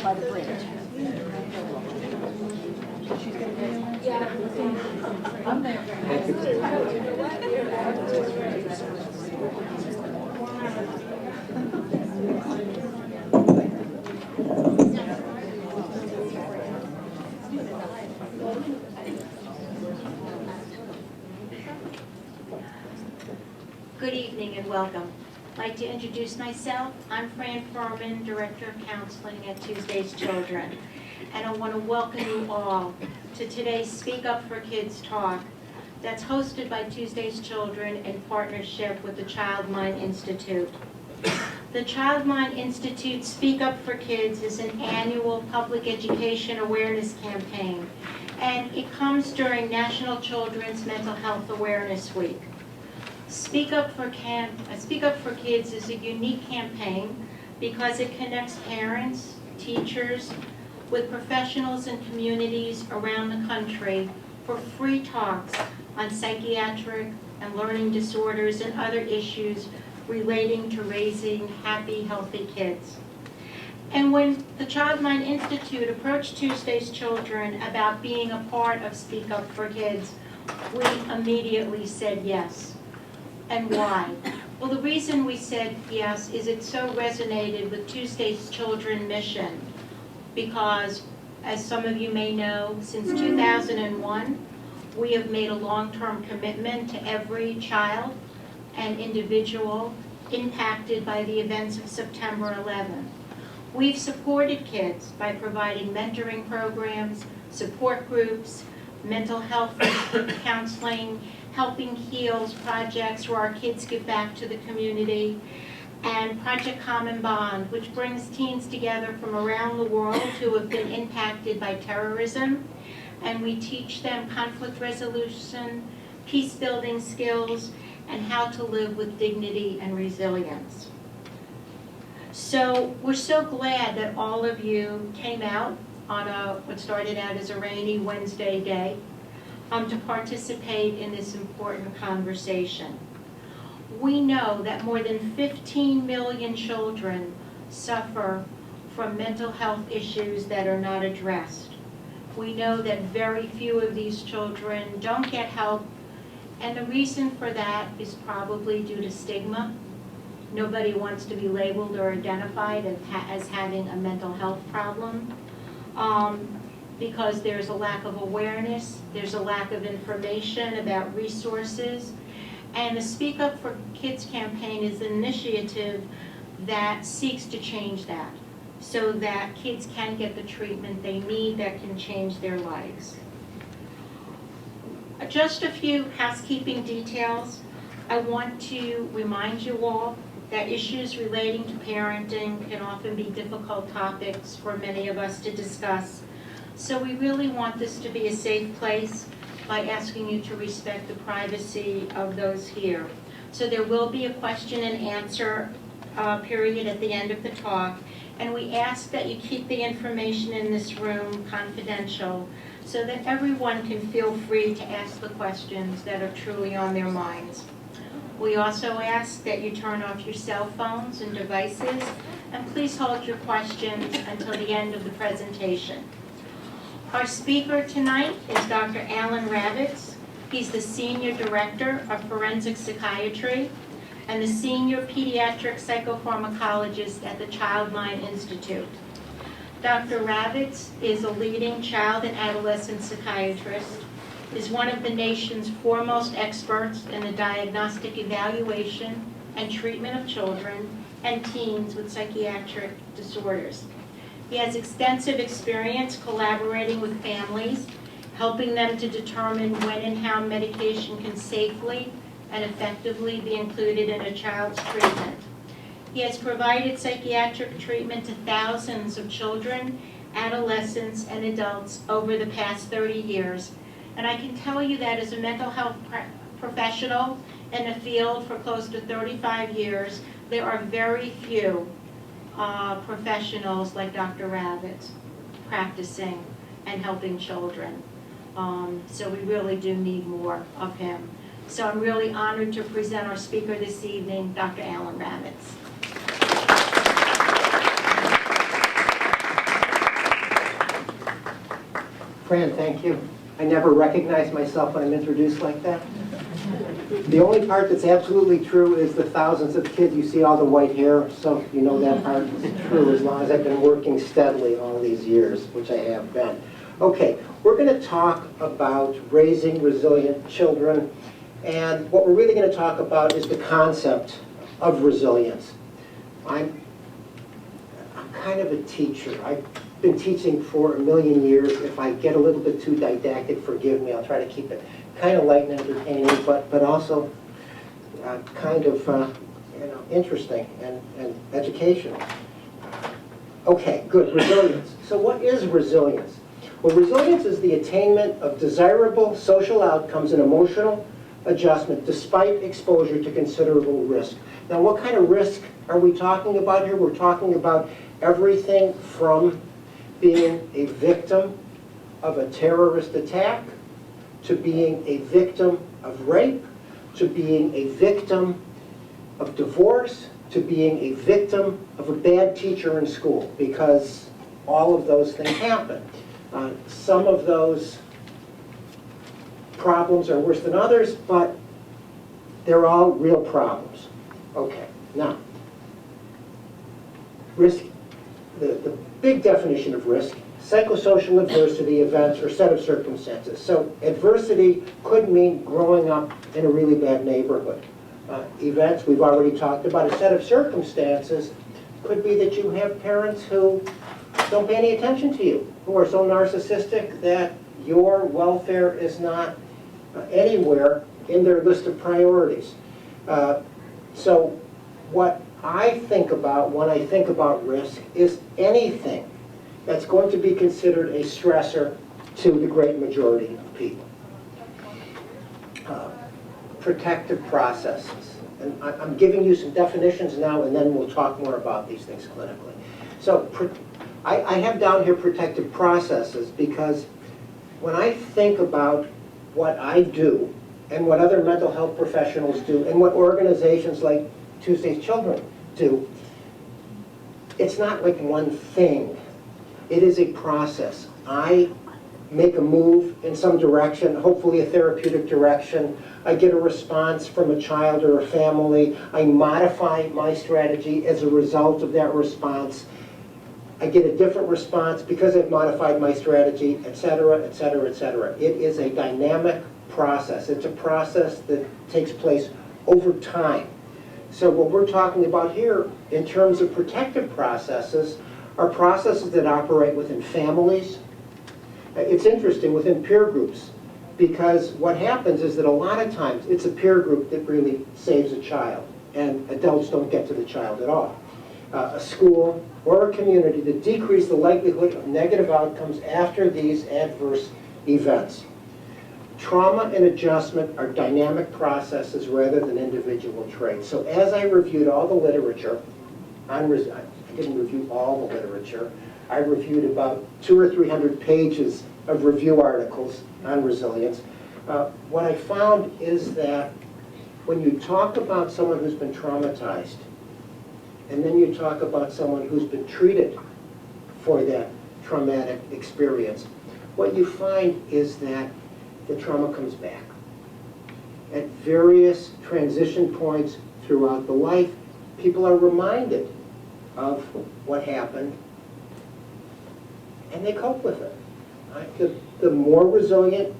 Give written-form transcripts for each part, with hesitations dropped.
by the bridge. I'm there. Good evening and welcome. I'd like to introduce myself. I'm Fran Furman, Director of Counseling at Tuesday's Children. And I want to welcome you all to today's Speak Up for Kids talk that's hosted by Tuesday's Children in partnership with the Child Mind Institute. The Child Mind Institute Speak Up for Kids is an annual public education awareness campaign, and it comes during National Children's Mental Health Awareness Week. Speak Up for Kids is a unique campaign because it connects parents, teachers, with professionals and communities around the country for free talks on psychiatric and learning disorders and other issues relating to raising happy, healthy kids. And when the Child Mind Institute approached Tuesday's Children about being a part of Speak Up for Kids, we immediately said yes. And why? Well, the reason we said yes is it so resonated with Tuesday's Children mission because, as some of you may know, since 2001, we have made a long-term commitment to every child and individual impacted by the events of September 11. We've supported kids by providing mentoring programs, support groups, mental health counseling, Helping Heals projects where our kids give back to the community, and Project Common Bond, which brings teens together from around the world who have been impacted by terrorism, and we teach them conflict resolution, peace-building skills, and how to live with dignity and resilience. So we're so glad that all of you came out on what started out as a rainy Wednesday day to participate in this important conversation. We know that more than 15 million children suffer from mental health issues that are not addressed. We know that very few of these children don't get help, and the reason for that is probably due to stigma. Nobody wants to be labeled or identified as having a mental health problem. Because there's a lack of awareness, there's a lack of information about resources, and the Speak Up for Kids campaign is an initiative that seeks to change that so that kids can get the treatment they need that can change their lives. Just a few housekeeping details. I want to remind you all that issues relating to parenting can often be difficult topics for many of us to discuss. So we really want this to be a safe place by asking you to respect the privacy of those here. So there will be a question and answer period at the end of the talk, and we ask that you keep the information in this room confidential so that everyone can feel free to ask the questions that are truly on their minds. We also ask that you turn off your cell phones and devices, and please hold your questions until the end of the presentation. Our speaker tonight is Dr. Alan Ravitz. He's the Senior Director of Forensic Psychiatry and the Senior Pediatric Psychopharmacologist at the Child Mind Institute. Dr. Ravitz is a leading child and adolescent psychiatrist, is one of the nation's foremost experts in the diagnostic evaluation and treatment of children and teens with psychiatric disorders. He has extensive experience collaborating with families, helping them to determine when and how medication can safely and effectively be included in a child's treatment. He has provided psychiatric treatment to thousands of children, adolescents, and adults over the past 30 years. And I can tell you that as a mental health professional in the field for close to 35 years, there are very few professionals like Dr. Ravitz practicing and helping children. So we really do need more of him. So I'm really honored to present our speaker this evening, Dr. Alan Ravitz. Fran, thank you. I never recognize myself when I'm introduced like that. The only part that's absolutely true is the thousands of kids, you see all the white hair, so you know that part is true as long as I've been working steadily all these years, which I have been. Okay, we're going to talk about raising resilient children, and what we're really going to talk about is the concept of resilience. I'm kind of a teacher. I've been teaching for a million years. If I get a little bit too didactic, forgive me. I'll try to keep it kind of light and entertaining, but also kind of interesting and educational. Okay, good. Resilience. So what is resilience? Well, resilience is the attainment of desirable social outcomes and emotional adjustment despite exposure to considerable risk. Now, what kind of risk are we talking about here? We're talking about everything from being a victim of a terrorist attack, to being a victim of rape, to being a victim of divorce, to being a victim of a bad teacher in school, because all of those things happen. Some of those problems are worse than others, but they're all real problems. Okay, now, risk, the big definition of risk, psychosocial adversity, events, or set of circumstances. So adversity could mean growing up in a really bad neighborhood. Events, we've already talked about. A set of circumstances could be that you have parents who don't pay any attention to you, who are so narcissistic that your welfare is not anywhere in their list of priorities. So what I think about when I think about risk is anything that's going to be considered a stressor to the great majority of people. Protective processes. And I'm giving you some definitions now, and then we'll talk more about these things clinically. So I have down here protective processes because when I think about what I do and what other mental health professionals do and what organizations like Tuesday's Children do, it's not like one thing. It is a process. I make a move in some direction, hopefully a therapeutic direction. I get a response from a child or a family. I modify my strategy as a result of that response. I get a different response because I've modified my strategy, et cetera, et cetera, et cetera. It is a dynamic process. It's a process that takes place over time. So what we're talking about here in terms of protective processes are processes that operate within families. It's interesting, within peer groups, because what happens is that a lot of times it's a peer group that really saves a child, and adults don't get to the child at all. A school or a community to decrease the likelihood of negative outcomes after these adverse events. Trauma and adjustment are dynamic processes rather than individual traits. So as I reviewed all the literature on I didn't review all the literature. I reviewed about 200 or 300 pages of review articles on resilience. What I found is that when you talk about someone who's been traumatized, and then you talk about someone who's been treated for that traumatic experience, what you find is that the trauma comes back. At various transition points throughout the life, people are reminded of what happened, and they cope with it. Right? The more resilient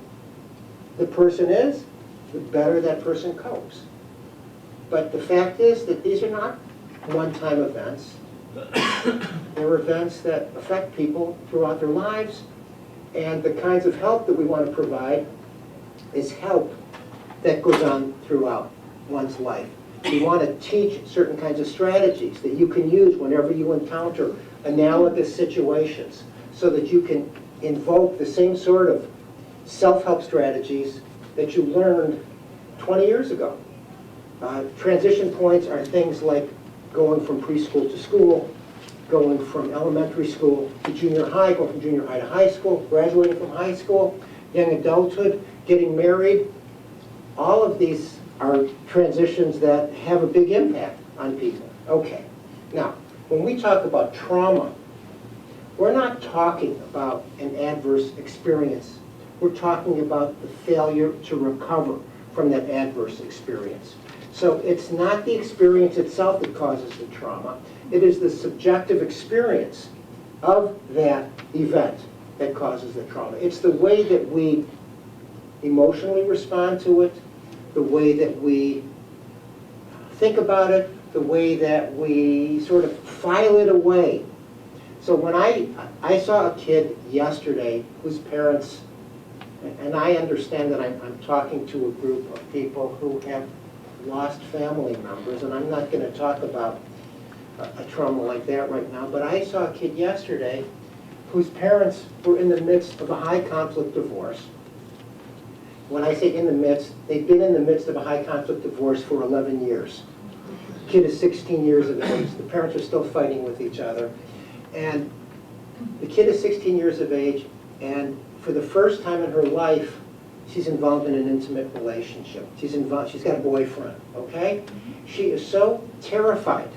the person is, the better that person copes. But the fact is that these are not one-time events. They're events that affect people throughout their lives, and the kinds of help that we want to provide is help that goes on throughout one's life. We want to teach certain kinds of strategies that you can use whenever you encounter analogous situations so that you can invoke the same sort of self-help strategies that you learned 20 years ago. Transition points are things like going from preschool to school, going from elementary school to junior high, going from junior high to high school, graduating from high school, young adulthood, getting married. All of these are transitions that have a big impact on people. Okay, now, when we talk about trauma, we're not talking about an adverse experience. We're talking about the failure to recover from that adverse experience. So it's not the experience itself that causes the trauma. It is the subjective experience of that event that causes the trauma. It's the way that we emotionally respond to it, the way that we think about it, the way that we sort of file it away. So when I saw a kid yesterday whose parents, and I understand that I'm talking to a group of people who have lost family members, and I'm not going to talk about a trauma like that right now, but I saw a kid yesterday whose parents were in the midst of a high conflict divorce. When I say in the midst, they've been in the midst of a high conflict divorce for 11 years. The kid is 16 years of age. The parents are still fighting with each other. And the kid is 16 years of age, and for the first time in her life, she's involved in an intimate relationship. She's got a boyfriend, okay? She is so terrified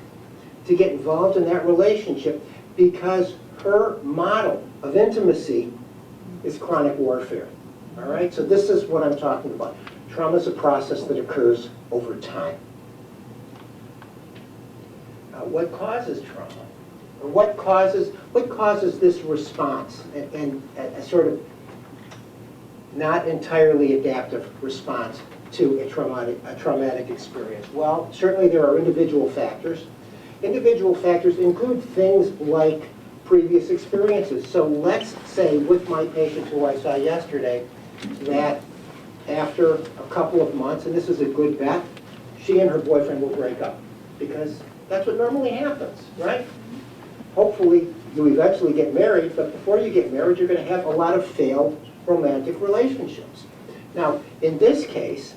to get involved in that relationship because her model of intimacy is chronic warfare, all right? So this is what I'm talking about. Trauma is a process that occurs over time. What causes trauma? Or what causes this response and a sort of not entirely adaptive response to a traumatic experience? Well, certainly there are individual factors. Individual factors include things like previous experiences. So let's say with my patient who I saw yesterday that after a couple of months, and this is a good bet, she and her boyfriend will break up because that's what normally happens, right? Hopefully you eventually get married, but before you get married, you're going to have a lot of failed romantic relationships. Now, in this case,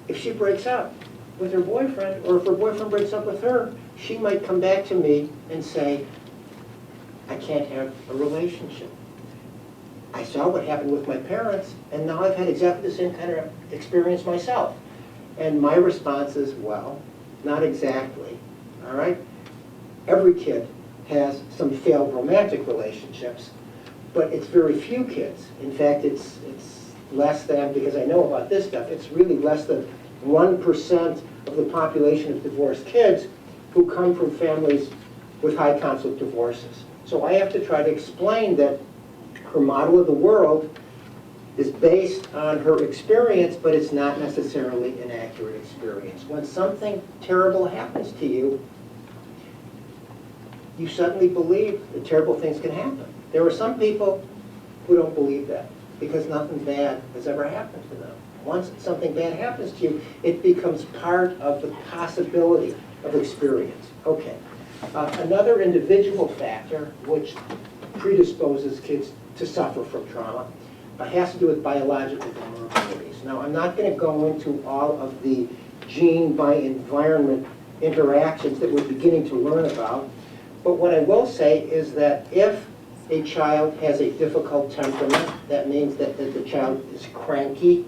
if she breaks up with her boyfriend, or if her boyfriend breaks up with her, she might come back to me and say, I can't have a relationship. I saw what happened with my parents, and now I've had exactly the same kind of experience myself. And my response is, well, not exactly, all right? Every kid has some failed romantic relationships, but it's very few kids. In fact, it's less than, because I know about this stuff, it's really less than 1% of the population of divorced kids who come from families with high conflict divorces. So I have to try to explain that her model of the world is based on her experience, but it's not necessarily an accurate experience. When something terrible happens to you, you suddenly believe that terrible things can happen. There are some people who don't believe that because nothing bad has ever happened to them. Once something bad happens to you, it becomes part of the possibility of experience. Okay. Another individual factor which predisposes kids to suffer from trauma has to do with biological vulnerabilities. Now, I'm not going to go into all of the gene by environment interactions that we're beginning to learn about, but what I will say is that if a child has a difficult temperament, that means that the child is cranky,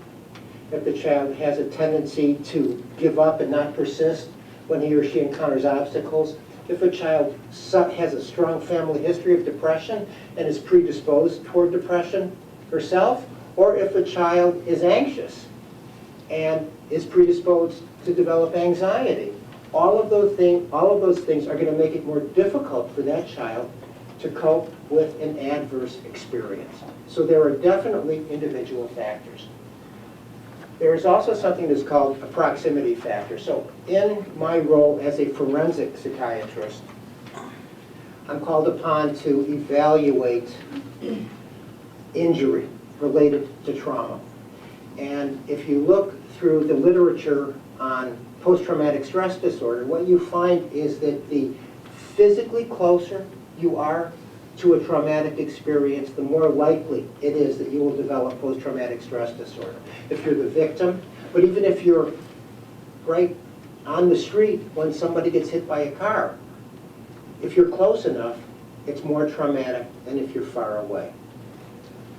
if the child has a tendency to give up and not persist when he or she encounters obstacles, if a child has a strong family history of depression and is predisposed toward depression herself, or if a child is anxious and is predisposed to develop anxiety. All of those things are going to make it more difficult for that child to cope with an adverse experience. So there are definitely individual factors. There is also something that's called a proximity factor. So in my role as a forensic psychiatrist, I'm called upon to evaluate injury related to trauma. And if you look through the literature on post-traumatic stress disorder, what you find is that the physically closer you are to a traumatic experience, the more likely it is that you will develop post-traumatic stress disorder. If you're the victim, but even if you're right on the street when somebody gets hit by a car, if you're close enough, it's more traumatic than if you're far away.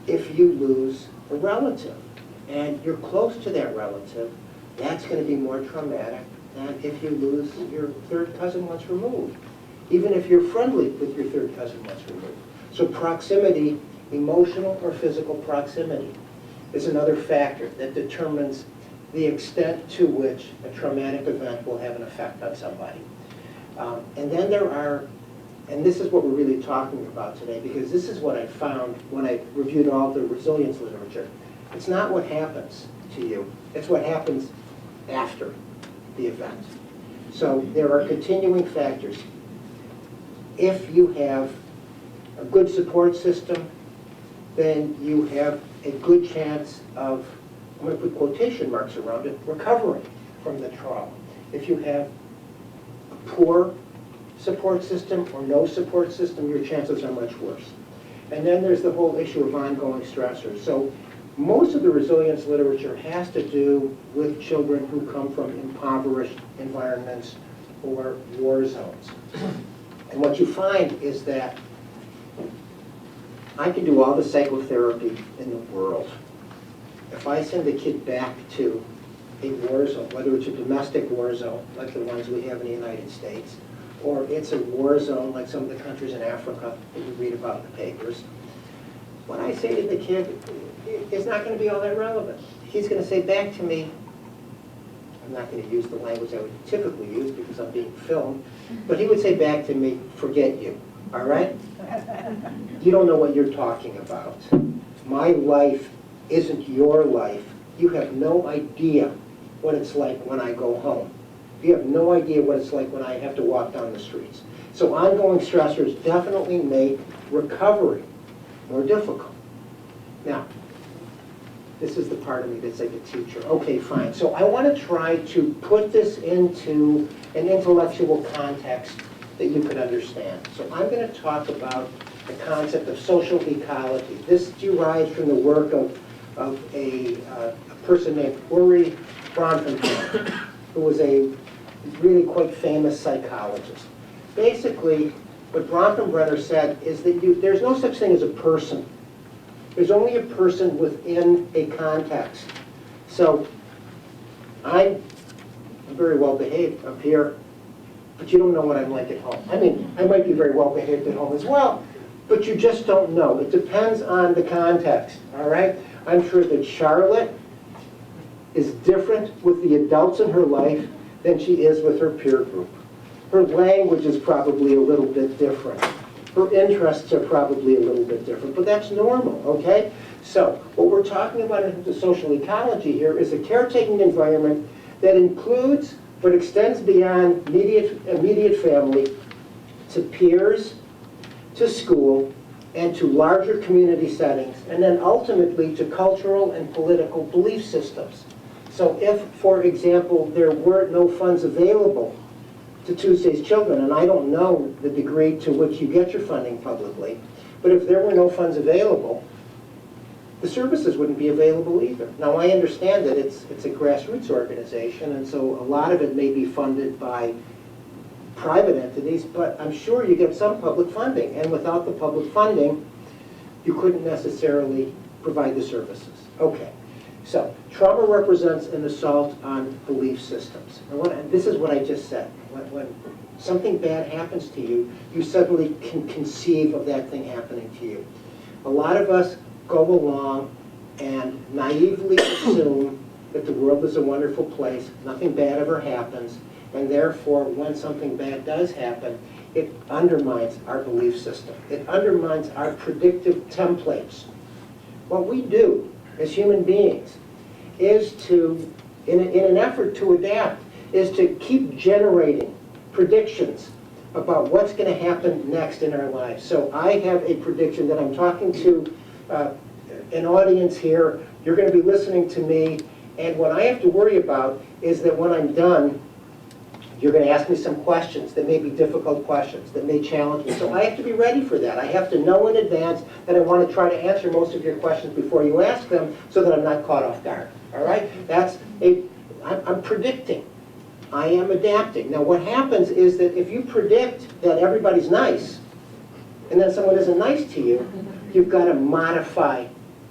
If you lose a relative and you're close to that relative, that's going to be more traumatic than if you lose your third cousin once removed. even if you're friendly with your third cousin once removed. So proximity, emotional or physical proximity, is another factor that determines the extent to which a traumatic event will have an effect on somebody. And then there are, and this is what we're really talking about today, because this is what I found when I reviewed all the resilience literature. It's not what happens to you, it's what happens after the event. So there are continuing factors. If you have a good support system, then you have a good chance of, I'm going to put quotation marks around it, recovering from the trauma. If you have a poor support system or no support system, your chances are much worse. And then there's the whole issue of ongoing stressors. So most of the resilience literature has to do with children who come from impoverished environments or war zones. And what you find is that I can do all the psychotherapy in the world. If I send a kid back to a war zone, whether it's a domestic war zone, like the ones we have in the United States, or it's a war zone like some of the countries in Africa that you read about in the papers, what I say to the kid is not going to be all that relevant. He's going to say back to me, I'm not going to use the language I would typically use because I'm being filmed, but he would say back to me, forget you, all right? You don't know what you're talking about. My life isn't your life. You have no idea what it's like when I go home. You have no idea what it's like when I have to walk down the streets. So ongoing stressors definitely make recovery more difficult. Now, this is the part of me that's like a teacher. Okay, fine. So I want to try to put this into an intellectual context that you can understand. So I'm going to talk about the concept of social ecology. This derives from the work of a person named Uri Bronfenbrenner, who was a really quite famous psychologist. Basically, what Bronfenbrenner said is that there's no such thing as a person. There's only a person within a context. So I'm very well behaved up here, but you don't know what I'm like at home. I mean, I might be very well behaved at home as well, but you just don't know. It depends on the context, all right? I'm sure that Charlotte is different with the adults in her life than she is with her peer group. Her language is probably a little bit different. Her interests are probably a little bit different, but that's normal, okay? So what we're talking about in the social ecology here is a caretaking environment that includes but extends beyond immediate family to peers, to school, and to larger community settings, and then ultimately to cultural and political belief systems. So if, for example, there were no funds available to Tuesday's Children, and I don't know the degree to which you get your funding publicly, but if there were no funds available, the services wouldn't be available either. Now, I understand that it's a grassroots organization, and so a lot of it may be funded by private entities, but I'm sure you get some public funding, and without the public funding, you couldn't necessarily provide the services. Okay, so trauma represents an assault on belief systems. And this is what I just said. When something bad happens to you, you suddenly can conceive of that thing happening to you. A lot of us go along and naively assume that the world is a wonderful place, nothing bad ever happens, and therefore when something bad does happen, it undermines our belief system. It undermines our predictive templates. What we do as human beings is to, in an effort to adapt, is to keep generating predictions about what's going to happen next in our lives. So I have a prediction that I'm talking to an audience here. You're going to be listening to me, and what I have to worry about is that when I'm done, you're going to ask me some questions that may be difficult questions, that may challenge me. So I have to be ready for that. I have to know in advance that I want to try to answer most of your questions before you ask them so that I'm not caught off guard. All right? I'm predicting. I am adapting. Now what happens is that if you predict that everybody's nice, and then someone isn't nice to you, you've got to modify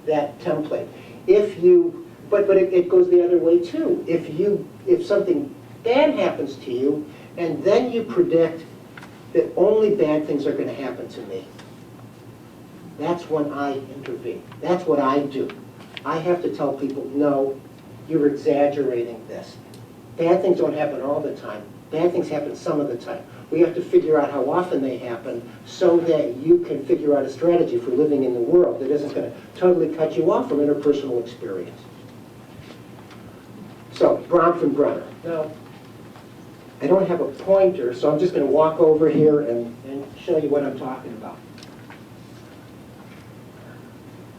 that template. But it goes the other way too. If something bad happens to you, and then you predict that only bad things are going to happen to me, that's when I intervene. That's what I do. I have to tell people, no, you're exaggerating this. Bad things don't happen all the time. Bad things happen some of the time. We have to figure out how often they happen so that you can figure out a strategy for living in the world that isn't going to totally cut you off from interpersonal experience. So, Bronfenbrenner. Now, I don't have a pointer, so I'm just going to walk over here and show you what I'm talking about.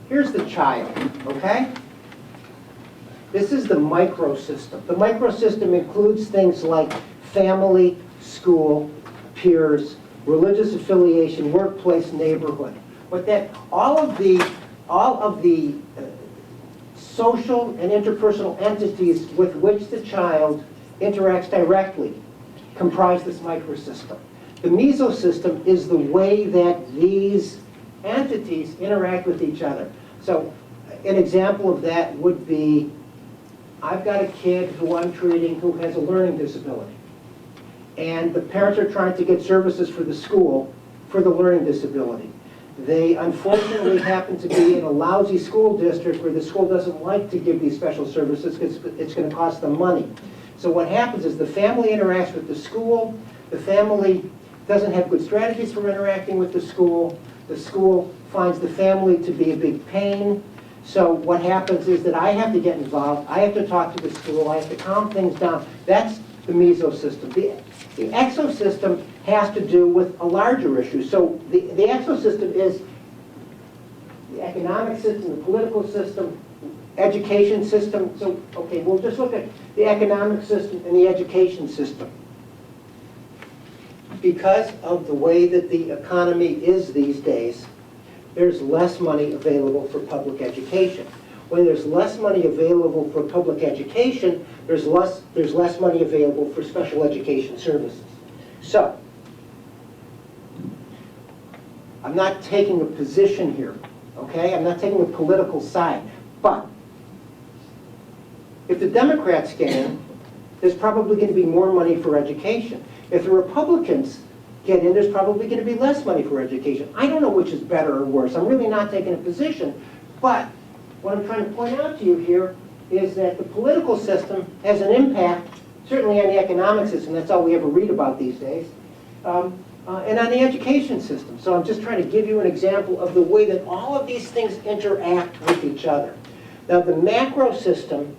Here's the child, okay? This is the microsystem. The microsystem includes things like family, school, peers, religious affiliation, workplace, neighborhood. But that all of the social and interpersonal entities with which the child interacts directly comprise this microsystem. The mesosystem is the way that these entities interact with each other. So an example of that would be, I've got a kid who I'm treating who has a learning disability. And the parents are trying to get services for the school for the learning disability. They unfortunately happen to be in a lousy school district where the school doesn't like to give these special services because it's going to cost them money. So what happens is the family interacts with the school. The family doesn't have good strategies for interacting with the school. The school finds the family to be a big pain. So what happens is that I have to get involved. I have to talk to the school. I have to calm things down. That's the mesosystem. The exosystem has to do with a larger issue. So the exosystem is the economic system, the political system, education system. So, okay, we'll just look at the economic system and the education system. Because of the way that the economy is these days, there's less money available for public education. When there's less money available for public education, there's less money available for special education services. So, I'm not taking a position here, okay? I'm not taking a political side. But if the Democrats get in, there's probably going to be more money for education. If the Republicans get in, there's probably going to be less money for education. I don't know which is better or worse. I'm really not taking a position. But what I'm trying to point out to you here is that the political system has an impact, certainly on the economic system. That's all we ever read about these days. And on the education system. So I'm just trying to give you an example of the way that all of these things interact with each other. Now, the macro system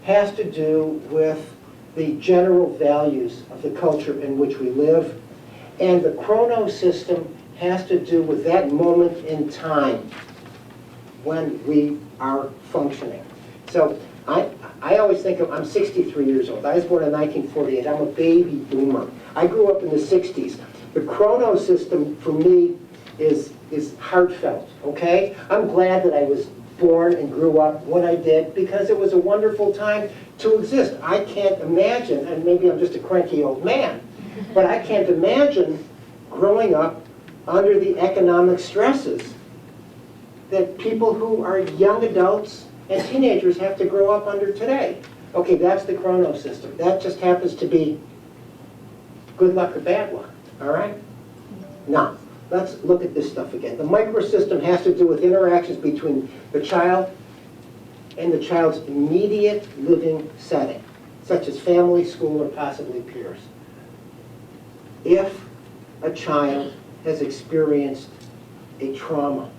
has to do with the general values of the culture in which we live. And the chrono system has to do with that moment in time when we are functioning. So I always think of, I'm 63 years old. I was born in 1948. I'm a baby boomer. I grew up in the 60s. The chrono system for me is heartfelt, okay? I'm glad that I was born and grew up when I did because it was a wonderful time to exist. I can't imagine, and maybe I'm just a cranky old man, but I can't imagine growing up under the economic stresses that people who are young adults and teenagers have to grow up under today. Okay, that's the chrono system. That just happens to be good luck or bad luck, all right? Now, let's look at this stuff again. The microsystem has to do with interactions between the child and the child's immediate living setting, such as family, school, or possibly peers. If a child has experienced a trauma,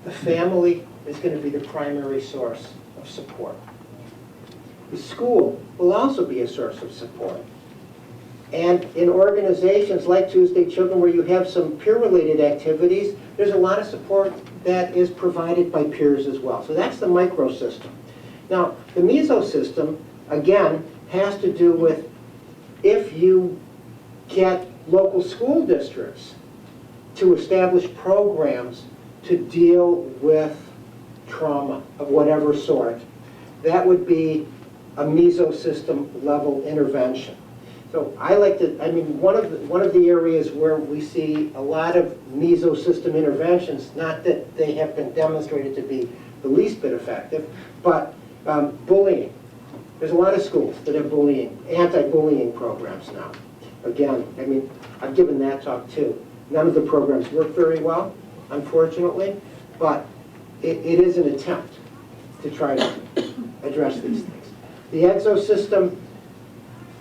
the family is going to be the primary source of support. The school will also be a source of support. And in organizations like Tuesday Children, where you have some peer-related activities, there's a lot of support that is provided by peers as well. So that's the microsystem. Now, the mesosystem, again, has to do with if you get local school districts to establish programs to deal with trauma of whatever sort, that would be a mesosystem level intervention. So I like to, I mean, one of the areas where we see a lot of mesosystem interventions, not that they have been demonstrated to be the least bit effective, but bullying. There's a lot of schools that have bullying, anti-bullying programs now. again, I mean, I've given that talk too. None of the programs work very well, unfortunately, but it is an attempt to try to address these things. The EXO system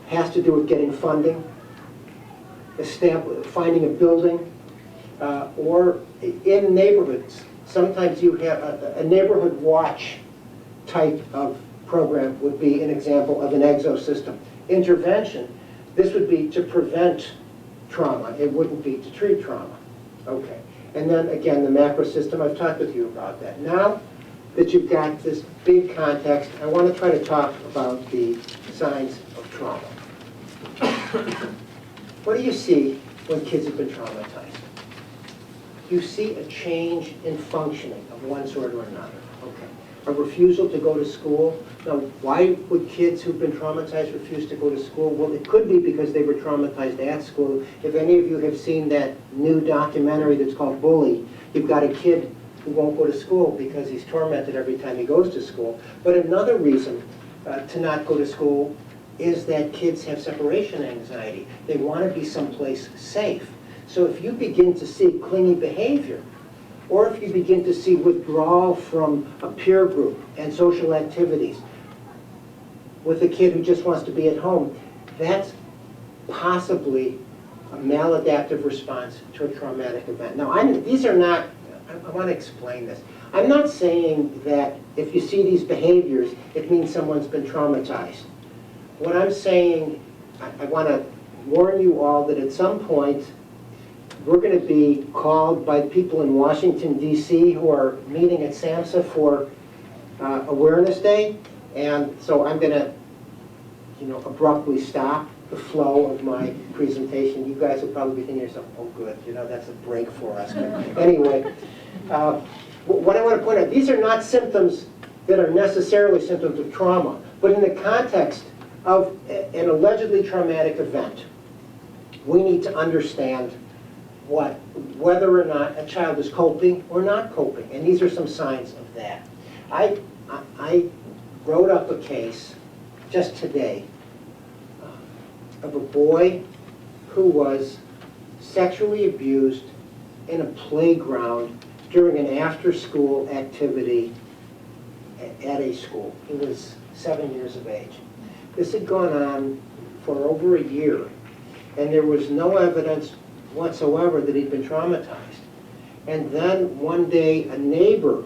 has to do with getting funding, finding a building, or in neighborhoods. Sometimes you have a neighborhood watch type of program would be an example of an EXO system. Intervention, this would be to prevent trauma. It wouldn't be to treat trauma. Okay. And then again, the macro system, I've talked with you about that. Now that you've got this big context, I want to try to talk about the signs of trauma. What do you see when kids have been traumatized? You see a change in functioning of one sort or another. Okay. A refusal to go to school. Now, why would kids who've been traumatized refuse to go to school? Well, it could be because they were traumatized at school. If any of you have seen that new documentary that's called Bully, you've got a kid who won't go to school because he's tormented every time he goes to school. But another reason to not go to school is that kids have separation anxiety. They want to be someplace safe. So if you begin to see clingy behavior, or if you begin to see withdrawal from a peer group and social activities with a kid who just wants to be at home, that's possibly a maladaptive response to a traumatic event. Now, these are not, I want to explain this. I'm not saying that if you see these behaviors, it means someone's been traumatized. What I'm saying, I want to warn you all that at some point, we're going to be called by people in Washington, D.C. who are meeting at SAMHSA for Awareness Day. And so I'm going to, abruptly stop the flow of my presentation. You guys will probably be thinking to yourself, oh, good, that's a break for us. But anyway, what I want to point out, these are not symptoms that are necessarily symptoms of trauma, but in the context of an allegedly traumatic event, we need to understand whether or not a child is coping or not coping. And these are some signs of that. I wrote up a case just today of a boy who was sexually abused in a playground during an after-school activity at a school. He was 7 years of age. This had gone on for over a year, and there was no evidence whatsoever that he'd been traumatized. And then one day a neighbor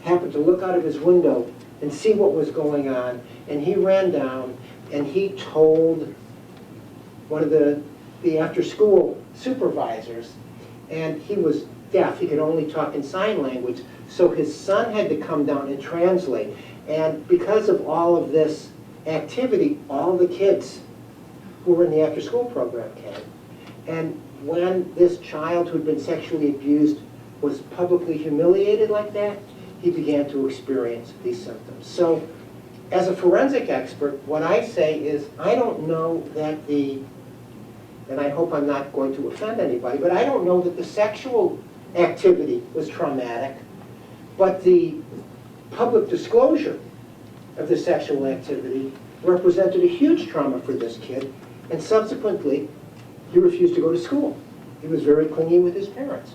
happened to look out of his window and see what was going on, and he ran down and he told one of the after-school supervisors, and he was deaf. He could only talk in sign language, so his son had to come down and translate. And because of all of this activity, all the kids who were in the after-school program came. And when this child who'd been sexually abused was publicly humiliated like that, he began to experience these symptoms. So as a forensic expert, what I say is, I don't know that and I hope I'm not going to offend anybody, but I don't know that the sexual activity was traumatic, but the public disclosure of the sexual activity represented a huge trauma for this kid, and subsequently, he refused to go to school. He was very clingy with his parents.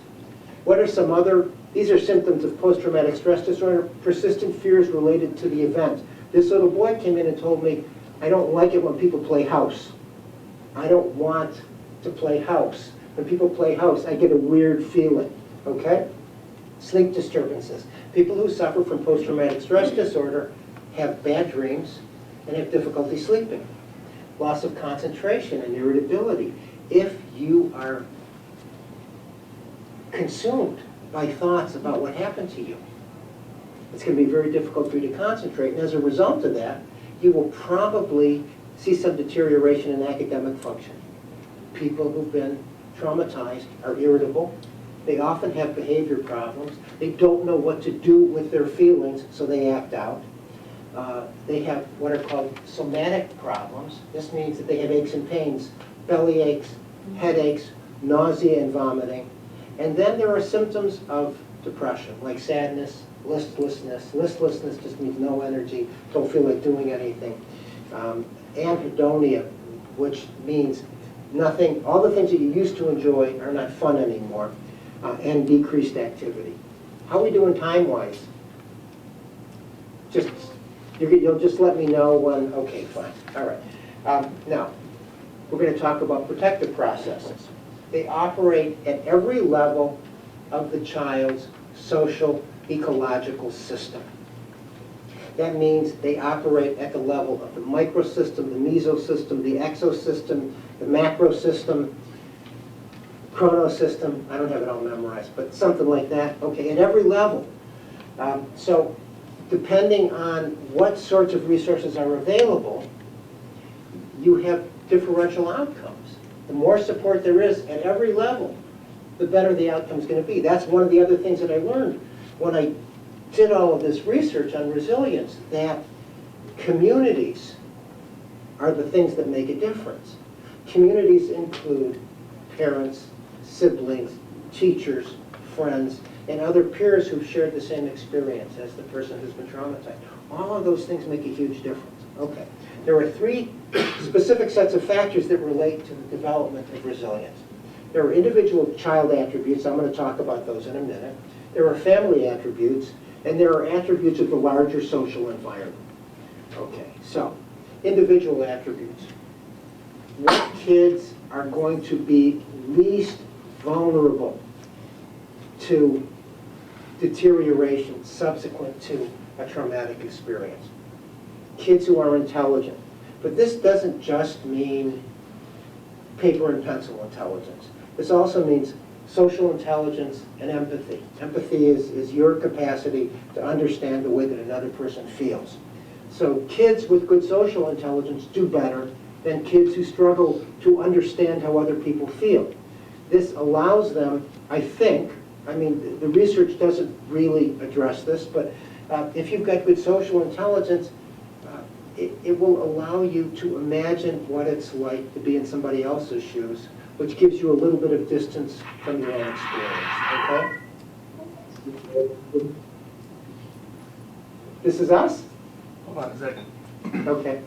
What are some other, these are symptoms of post-traumatic stress disorder, persistent fears related to the event. This little boy came in and told me, I don't like it when people play house. I don't want to play house. When people play house, I get a weird feeling, okay? Sleep disturbances. People who suffer from post-traumatic stress disorder have bad dreams and have difficulty sleeping. Loss of concentration and irritability. If you are consumed by thoughts about what happened to you, it's going to be very difficult for you to concentrate. And as a result of that, you will probably see some deterioration in academic function. People who've been traumatized are irritable. They often have behavior problems. They don't know what to do with their feelings, so they act out. They have what are called somatic problems. This means that they have aches and pains, belly aches, headaches, nausea and vomiting. And then there are symptoms of depression, like sadness, listlessness. Listlessness just means no energy, don't feel like doing anything. Anhedonia, which means Nothing, all the things that you used to enjoy are not fun anymore, and decreased activity. How are we doing time-wise? You'll just let me know when, okay, fine, all right. Now, we're going to talk about protective processes. They operate at every level of the child's social ecological system. That means they operate at the level of the microsystem, the mesosystem, the exosystem, the macrosystem, chronosystem. I don't have it all memorized, but something like that. Okay, at every level. So depending on what sorts of resources are available, you have differential outcomes. The more support there is at every level, the better the outcome is going to be. That's one of the other things that I learned when I did all of this research on resilience, that communities are the things that make a difference. Communities include parents, siblings, teachers, friends, and other peers who've shared the same experience as the person who's been traumatized. All of those things make a huge difference. Okay. There are 3 specific sets of factors that relate to the development of resilience. There are individual child attributes. I'm going to talk about those in a minute. There are family attributes, and there are attributes of the larger social environment. Okay, so individual attributes. What kids are going to be least vulnerable to deterioration subsequent to a traumatic experience? Kids who are intelligent. But this doesn't just mean paper and pencil intelligence. This also means social intelligence and empathy. Empathy is your capacity to understand the way that another person feels. So kids with good social intelligence do better than kids who struggle to understand how other people feel. This allows them, I think, I mean, the research doesn't really address this, but if you've got good social intelligence, it will allow you to imagine what it's like to be in somebody else's shoes, which gives you a little bit of distance from your own experience, okay? This is us? Hold on a second. Okay.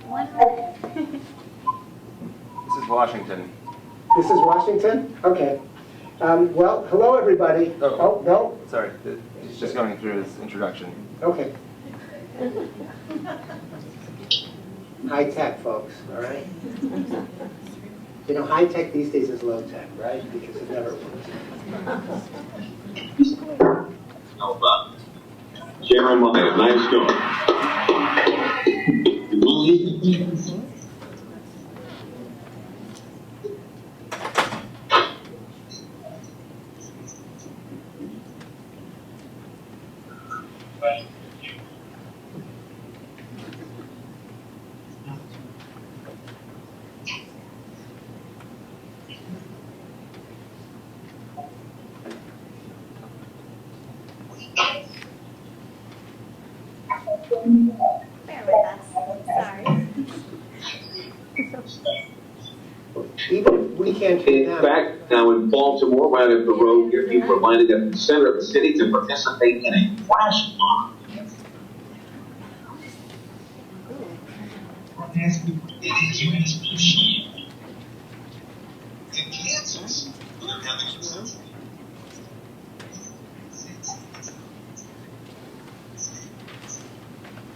1 minute. This is Washington. This is Washington? Okay. Well, hello, everybody. Oh. Oh, no? Sorry, he's just going through his introduction. Okay. High tech, folks, all right? You know, high tech these days is low tech, right? Because it never works. Jeremiah, nice going. Bear with us. Sorry. Even if we can't hear In them. fact, now in Baltimore, right up the road here, people are lining up in the center of the city to participate in a flash mob. In Kansas, they're having some.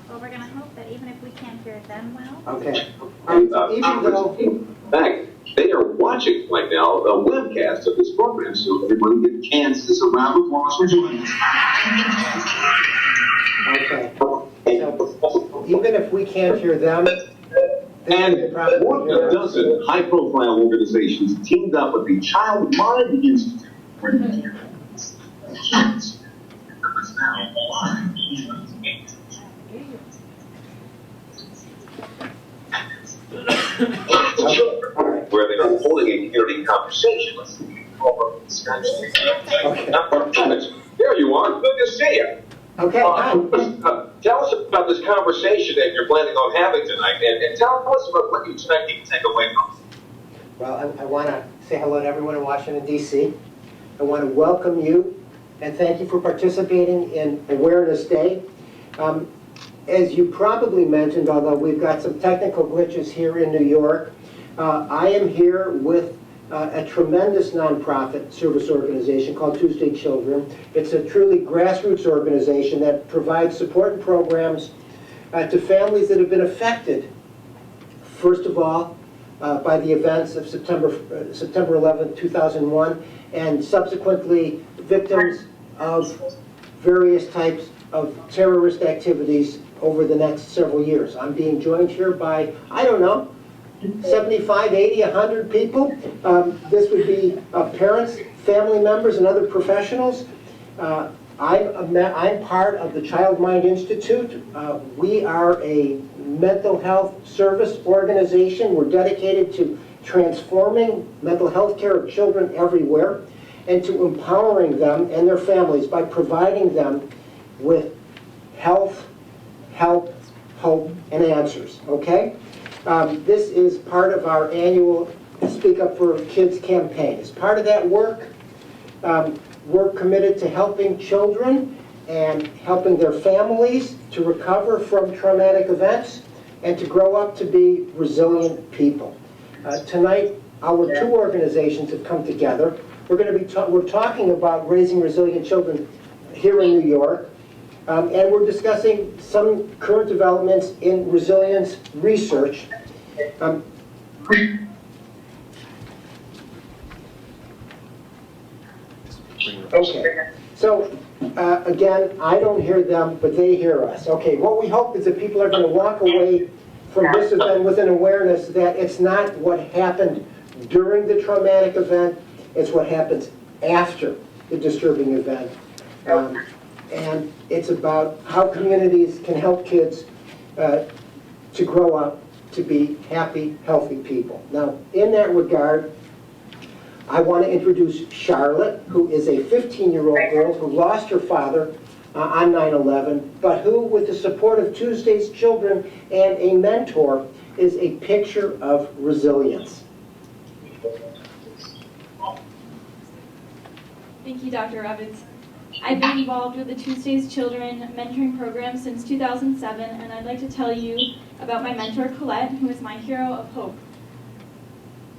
Well, we're going to hope that even if we can't hear them well. Okay. Even though, In fact, they are watching right now a webcast of this program, so everyone in Kansas around the applause for joining us. okay. So, even if we can't hear them, And more than a dozen high-profile organizations teamed up with the Child Mind Institute. Where they are holding a community conversation. There you are. Good to see you. okay, hi. Tell us about this conversation that you're planning on having tonight, and tell us about what you expect you to take away from it. Well, I want to say hello to everyone in Washington, D.C. I want to welcome you and thank you for participating in Awareness Day. As you probably mentioned, although we've got some technical glitches here in New York, I am here with a tremendous nonprofit service organization called Tuesday Children. It's a truly grassroots organization that provides support and programs to families that have been affected, first of all, by the events of September 11, 2001, and subsequently victims of various types of terrorist activities over the next several years. I'm being joined here by, I don't know, 75, 80, 100 people. This would be parents, family members, and other professionals. I'm part of the Child Mind Institute. We are a mental health service organization. We're dedicated to transforming mental health care of children everywhere and to empowering them and their families by providing them with health, help, hope, and answers, okay? This is part of our annual Speak Up for Kids campaign. As part of that work, we're committed to helping children and helping their families to recover from traumatic events and to grow up to be resilient people. Tonight, our two organizations have come together. We're talking about raising resilient children here in New York, and we're discussing some current developments in resilience research. Okay, so again, I don't hear them, but they hear us. Okay, what we hope is that people are going to walk away from this event with an awareness that it's not what happened during the traumatic event, it's what happens after the disturbing event. And it's about how communities can help kids to grow up to be happy, healthy people. Now, in that regard, I want to introduce Charlotte, who is a 15-year-old girl who lost her father on 9/11, but who, with the support of Tuesday's Children and a mentor, is a picture of resilience. Thank you, Dr. Ravitz. I've been involved with the Tuesday's Children mentoring program since 2007, and I'd like to tell you about my mentor, Colette, who is my hero of hope.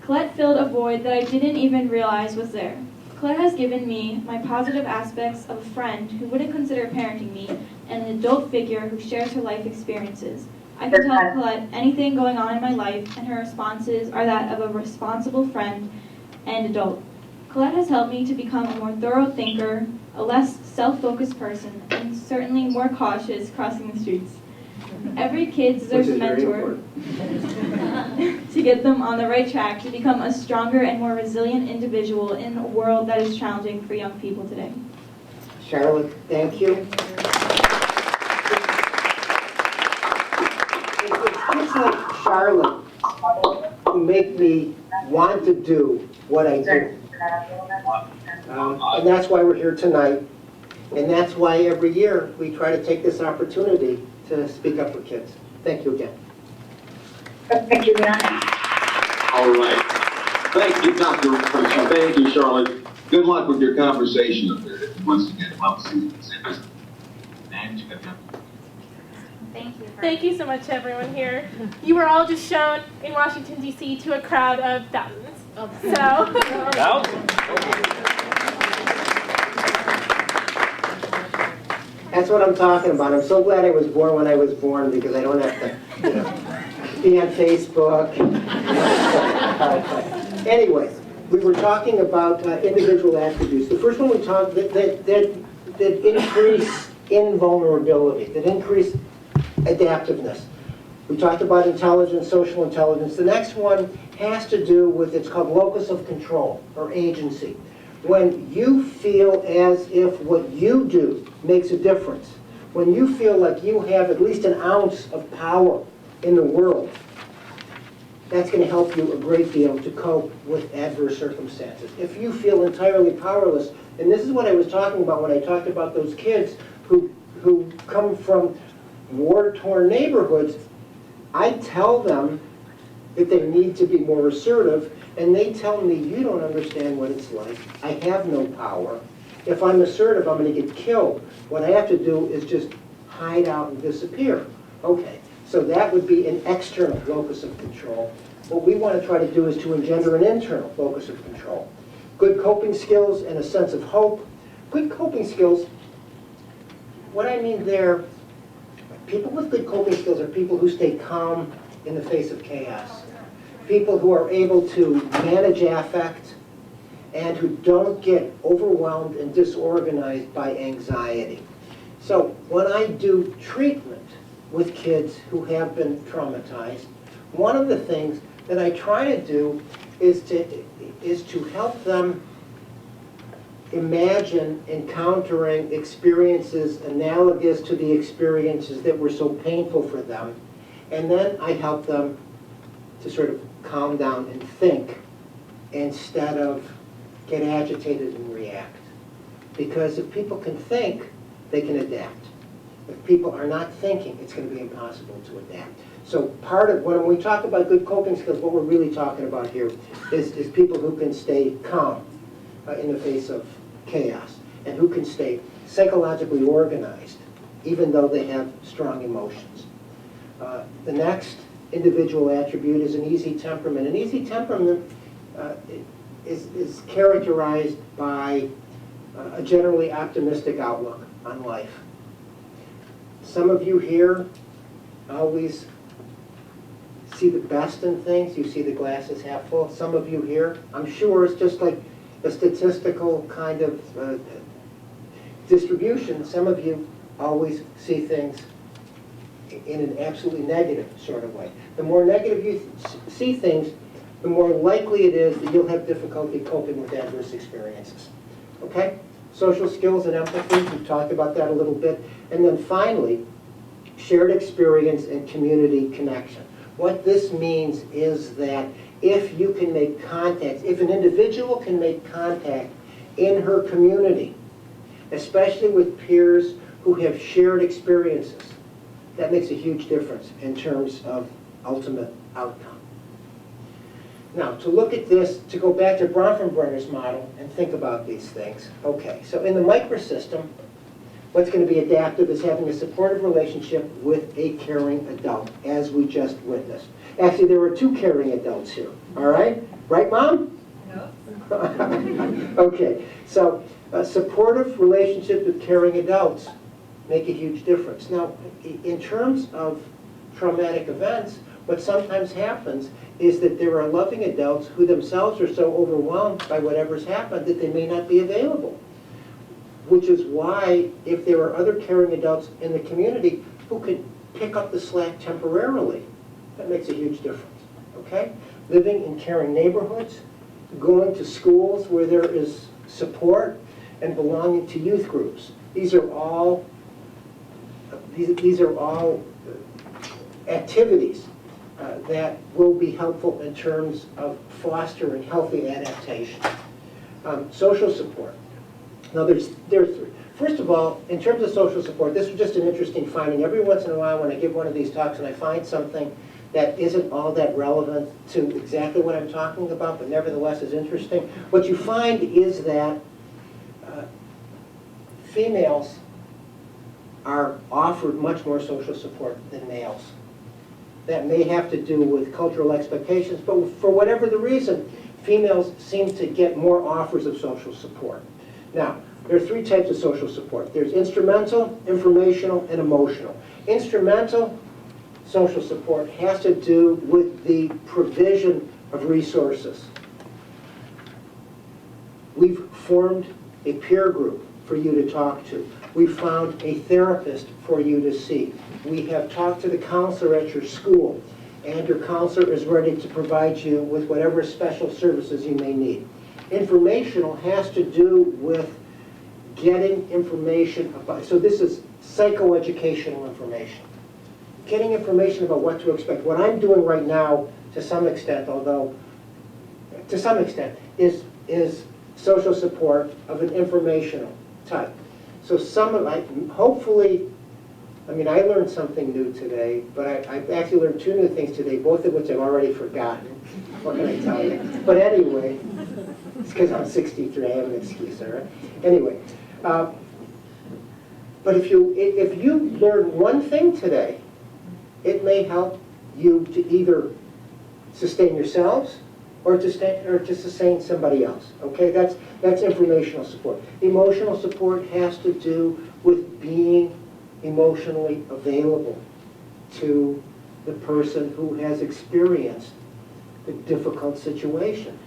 Colette filled a void that I didn't even realize was there. Colette has given me my positive aspects of a friend who wouldn't consider parenting me, and an adult figure who shares her life experiences. I can tell Colette anything going on in my life, and her responses are that of a responsible friend and adult. Colette has helped me to become a more thorough thinker, a less self-focused person, and certainly more cautious crossing the streets. Every kid deserves a mentor to get them on the right track to become a stronger and more resilient individual in a world that is challenging for young people today. Charlotte, thank you. It's kids like Charlotte who make me want to do what I do. And that's why we're here tonight. And that's why every year we try to take this opportunity to speak up for kids. Thank you again. Thank you, Matt. All right. Thank you, Dr. Fraser. Thank you, Charlotte. Good luck with your conversation up there. Once again, love to see you. And you got Thank you. Thank you so much to everyone here. You were all just shown in Washington, D.C. to a crowd of thousands. That's what I'm talking about. I'm so glad I was born when I was born because I don't have to, be on Facebook. Anyways, we were talking about individual attributes. The first one we talked that increase invulnerability, that increase adaptiveness. We talked about intelligence, social intelligence. The next one has to do with, it's called locus of control, or agency. When you feel as if what you do makes a difference, when you feel like you have at least an ounce of power in the world, that's going to help you a great deal to cope with adverse circumstances. If you feel entirely powerless, and this is what I was talking about when I talked about those kids who come from war-torn neighborhoods, I tell them that they need to be more assertive, and they tell me, you don't understand what it's like. I have no power. If I'm assertive, I'm going to get killed. What I have to do is just hide out and disappear. Okay, so that would be an external locus of control. what we want to try to do is to engender an internal locus of control. Good coping skills and a sense of hope. Good coping skills, what I mean there, people with good coping skills are people who stay calm in the face of chaos. People who are able to manage affect and who don't get overwhelmed and disorganized by anxiety. So when I do treatment with kids who have been traumatized, one of the things that I try to do is to help them imagine encountering experiences analogous to the experiences that were so painful for them. And then I help them to sort of calm down and think instead of get agitated and react. Because if people can think, they can adapt. If people are not thinking, it's going to be impossible to adapt. So part of, when we talk about good coping skills, what we're really talking about here is people who can stay calm in the face of chaos, and who can stay psychologically organized, even though they have strong emotions. The next individual attribute is an easy temperament. An easy temperament is characterized by a generally optimistic outlook on life. Some of you here always see the best in things. You see the glass is half full. Some of you here, I'm sure it's just like a statistical kind of distribution. Some of you always see things in an absolutely negative sort of way. The more negative you see things, the more likely it is that you'll have difficulty coping with adverse experiences. Okay? Social skills and empathy, we've talked about that a little bit. And then finally, shared experience and community connection. What this means is that if you can make contact, if an individual can make contact in her community, especially with peers who have shared experiences, that makes a huge difference in terms of ultimate outcome. Now, to look at this, to go back to Bronfenbrenner's model and think about these things. Okay, so in the microsystem, what's going to be adaptive is having a supportive relationship with a caring adult, as we just witnessed. Actually, there were two caring adults here, all right? Right, Mom? No. Okay, so a supportive relationship with caring adults make a huge difference. Now, in terms of traumatic events, what sometimes happens is that there are loving adults who themselves are so overwhelmed by whatever's happened that they may not be available. Which is why, if there are other caring adults in the community who can pick up the slack temporarily, that makes a huge difference, okay? Living in caring neighborhoods, going to schools where there is support, and belonging to youth groups. These are all activities that will be helpful in terms of fostering healthy adaptation. Social support. Now, there are three. First of all, in terms of social support, this was just an interesting finding. Every once in a while when I give one of these talks and I find something that isn't all that relevant to exactly what I'm talking about, but nevertheless is interesting, what you find is that females are offered much more social support than males. That may have to do with cultural expectations, but for whatever the reason, females seem to get more offers of social support. Now, there are three types of social support. There's instrumental, informational, and emotional. Instrumental social support has to do with the provision of resources. We've formed a peer group for you to talk to. We found a therapist for you to see. We have talked to the counselor at your school, and your counselor is ready to provide you with whatever special services you may need. Informational has to do with getting information about, so this is psychoeducational information. Getting information about what to expect. What I'm doing right now, to some extent, is social support of an informational type. So hopefully, I learned something new today, but I've actually learned two new things today, both of which I've already forgotten. What can I tell you? But anyway, it's because I'm 63, I have an excuse, all right? Anyway, but if you learn one thing today, it may help you to either sustain yourselves or to sustain somebody else. Okay, that's informational support. Emotional support has to do with being emotionally available to the person who has experienced the difficult situation.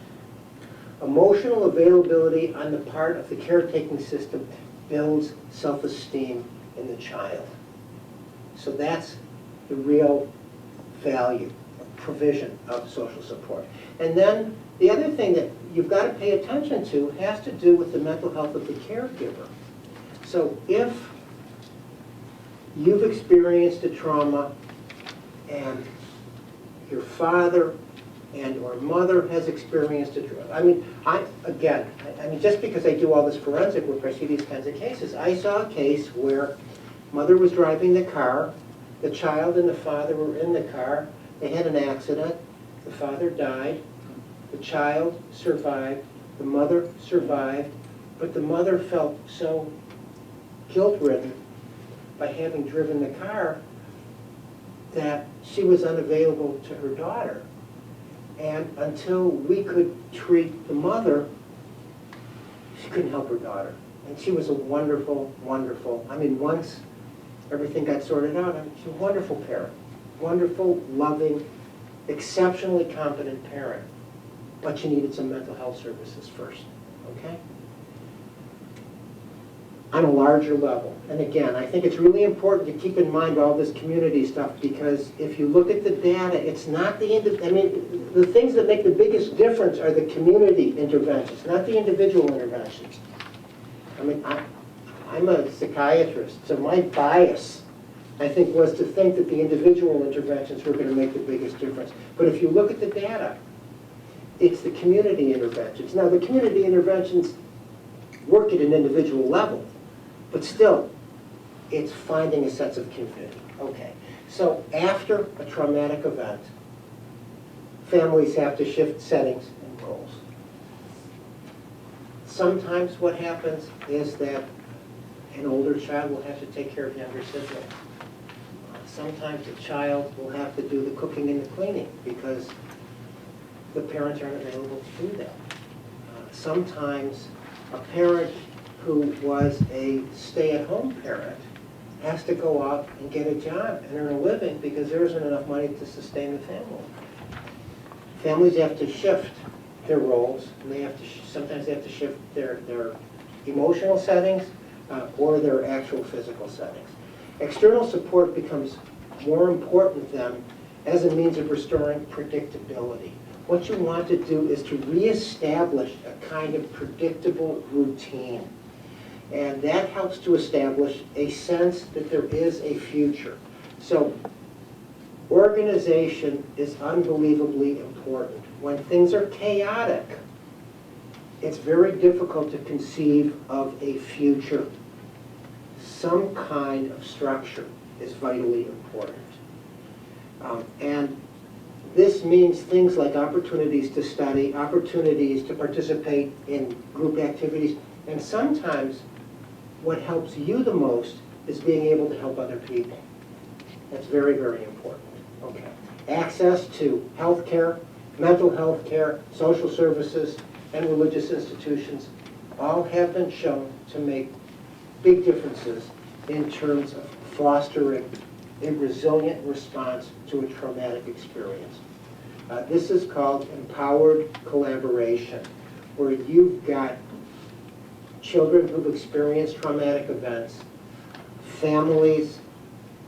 Emotional availability on the part of the caretaking system builds self-esteem in the child. So that's the real value, provision of social support. And then the other thing that you've got to pay attention to has to do with the mental health of the caregiver. So if you've experienced a trauma and your father and or mother has experienced a trauma, I mean, just because I do all this forensic work, I see these kinds of cases. I saw a case where mother was driving the car, the child and the father were in the car, they had an accident, the father died, the child survived, the mother survived, but the mother felt so guilt-ridden by having driven the car that she was unavailable to her daughter. And until we could treat the mother, she couldn't help her daughter. And she was a wonderful, wonderful, once everything got sorted out, she's a wonderful parent. Wonderful, loving, exceptionally competent parent. But she needed some mental health services first, okay? On a larger level. And again, I think it's really important to keep in mind all this community stuff, because if you look at the data, it's not the things that make the biggest difference are the community interventions, not the individual interventions. I'm a psychiatrist, so my bias, I think, was to think that the individual interventions were going to make the biggest difference. But if you look at the data, it's the community interventions. Now, the community interventions work at an individual level, but still, it's finding a sense of community. Okay, so after a traumatic event, families have to shift settings and roles. Sometimes what happens is that an older child will have to take care of younger siblings. Sometimes a child will have to do the cooking and the cleaning because the parents aren't available to do that. Sometimes a parent who was a stay-at-home parent has to go out and get a job and earn a living because there isn't enough money to sustain the family. Families have to shift their roles, and they have to sometimes they have to shift their emotional settings or their actual physical settings. External support becomes more important then as a means of restoring predictability. What you want to do is to reestablish a kind of predictable routine. And that helps to establish a sense that there is a future. So organization is unbelievably important. When things are chaotic, it's very difficult to conceive of a future. Some kind of structure is vitally important. And this means things like opportunities to study, opportunities to participate in group activities, and sometimes what helps you the most is being able to help other people. That's very, very important. Okay. Access to health care, mental health care, social services, and religious institutions all have been shown to make big differences in terms of fostering a resilient response to a traumatic experience. This is called empowered collaboration, where you've got children who've experienced traumatic events, families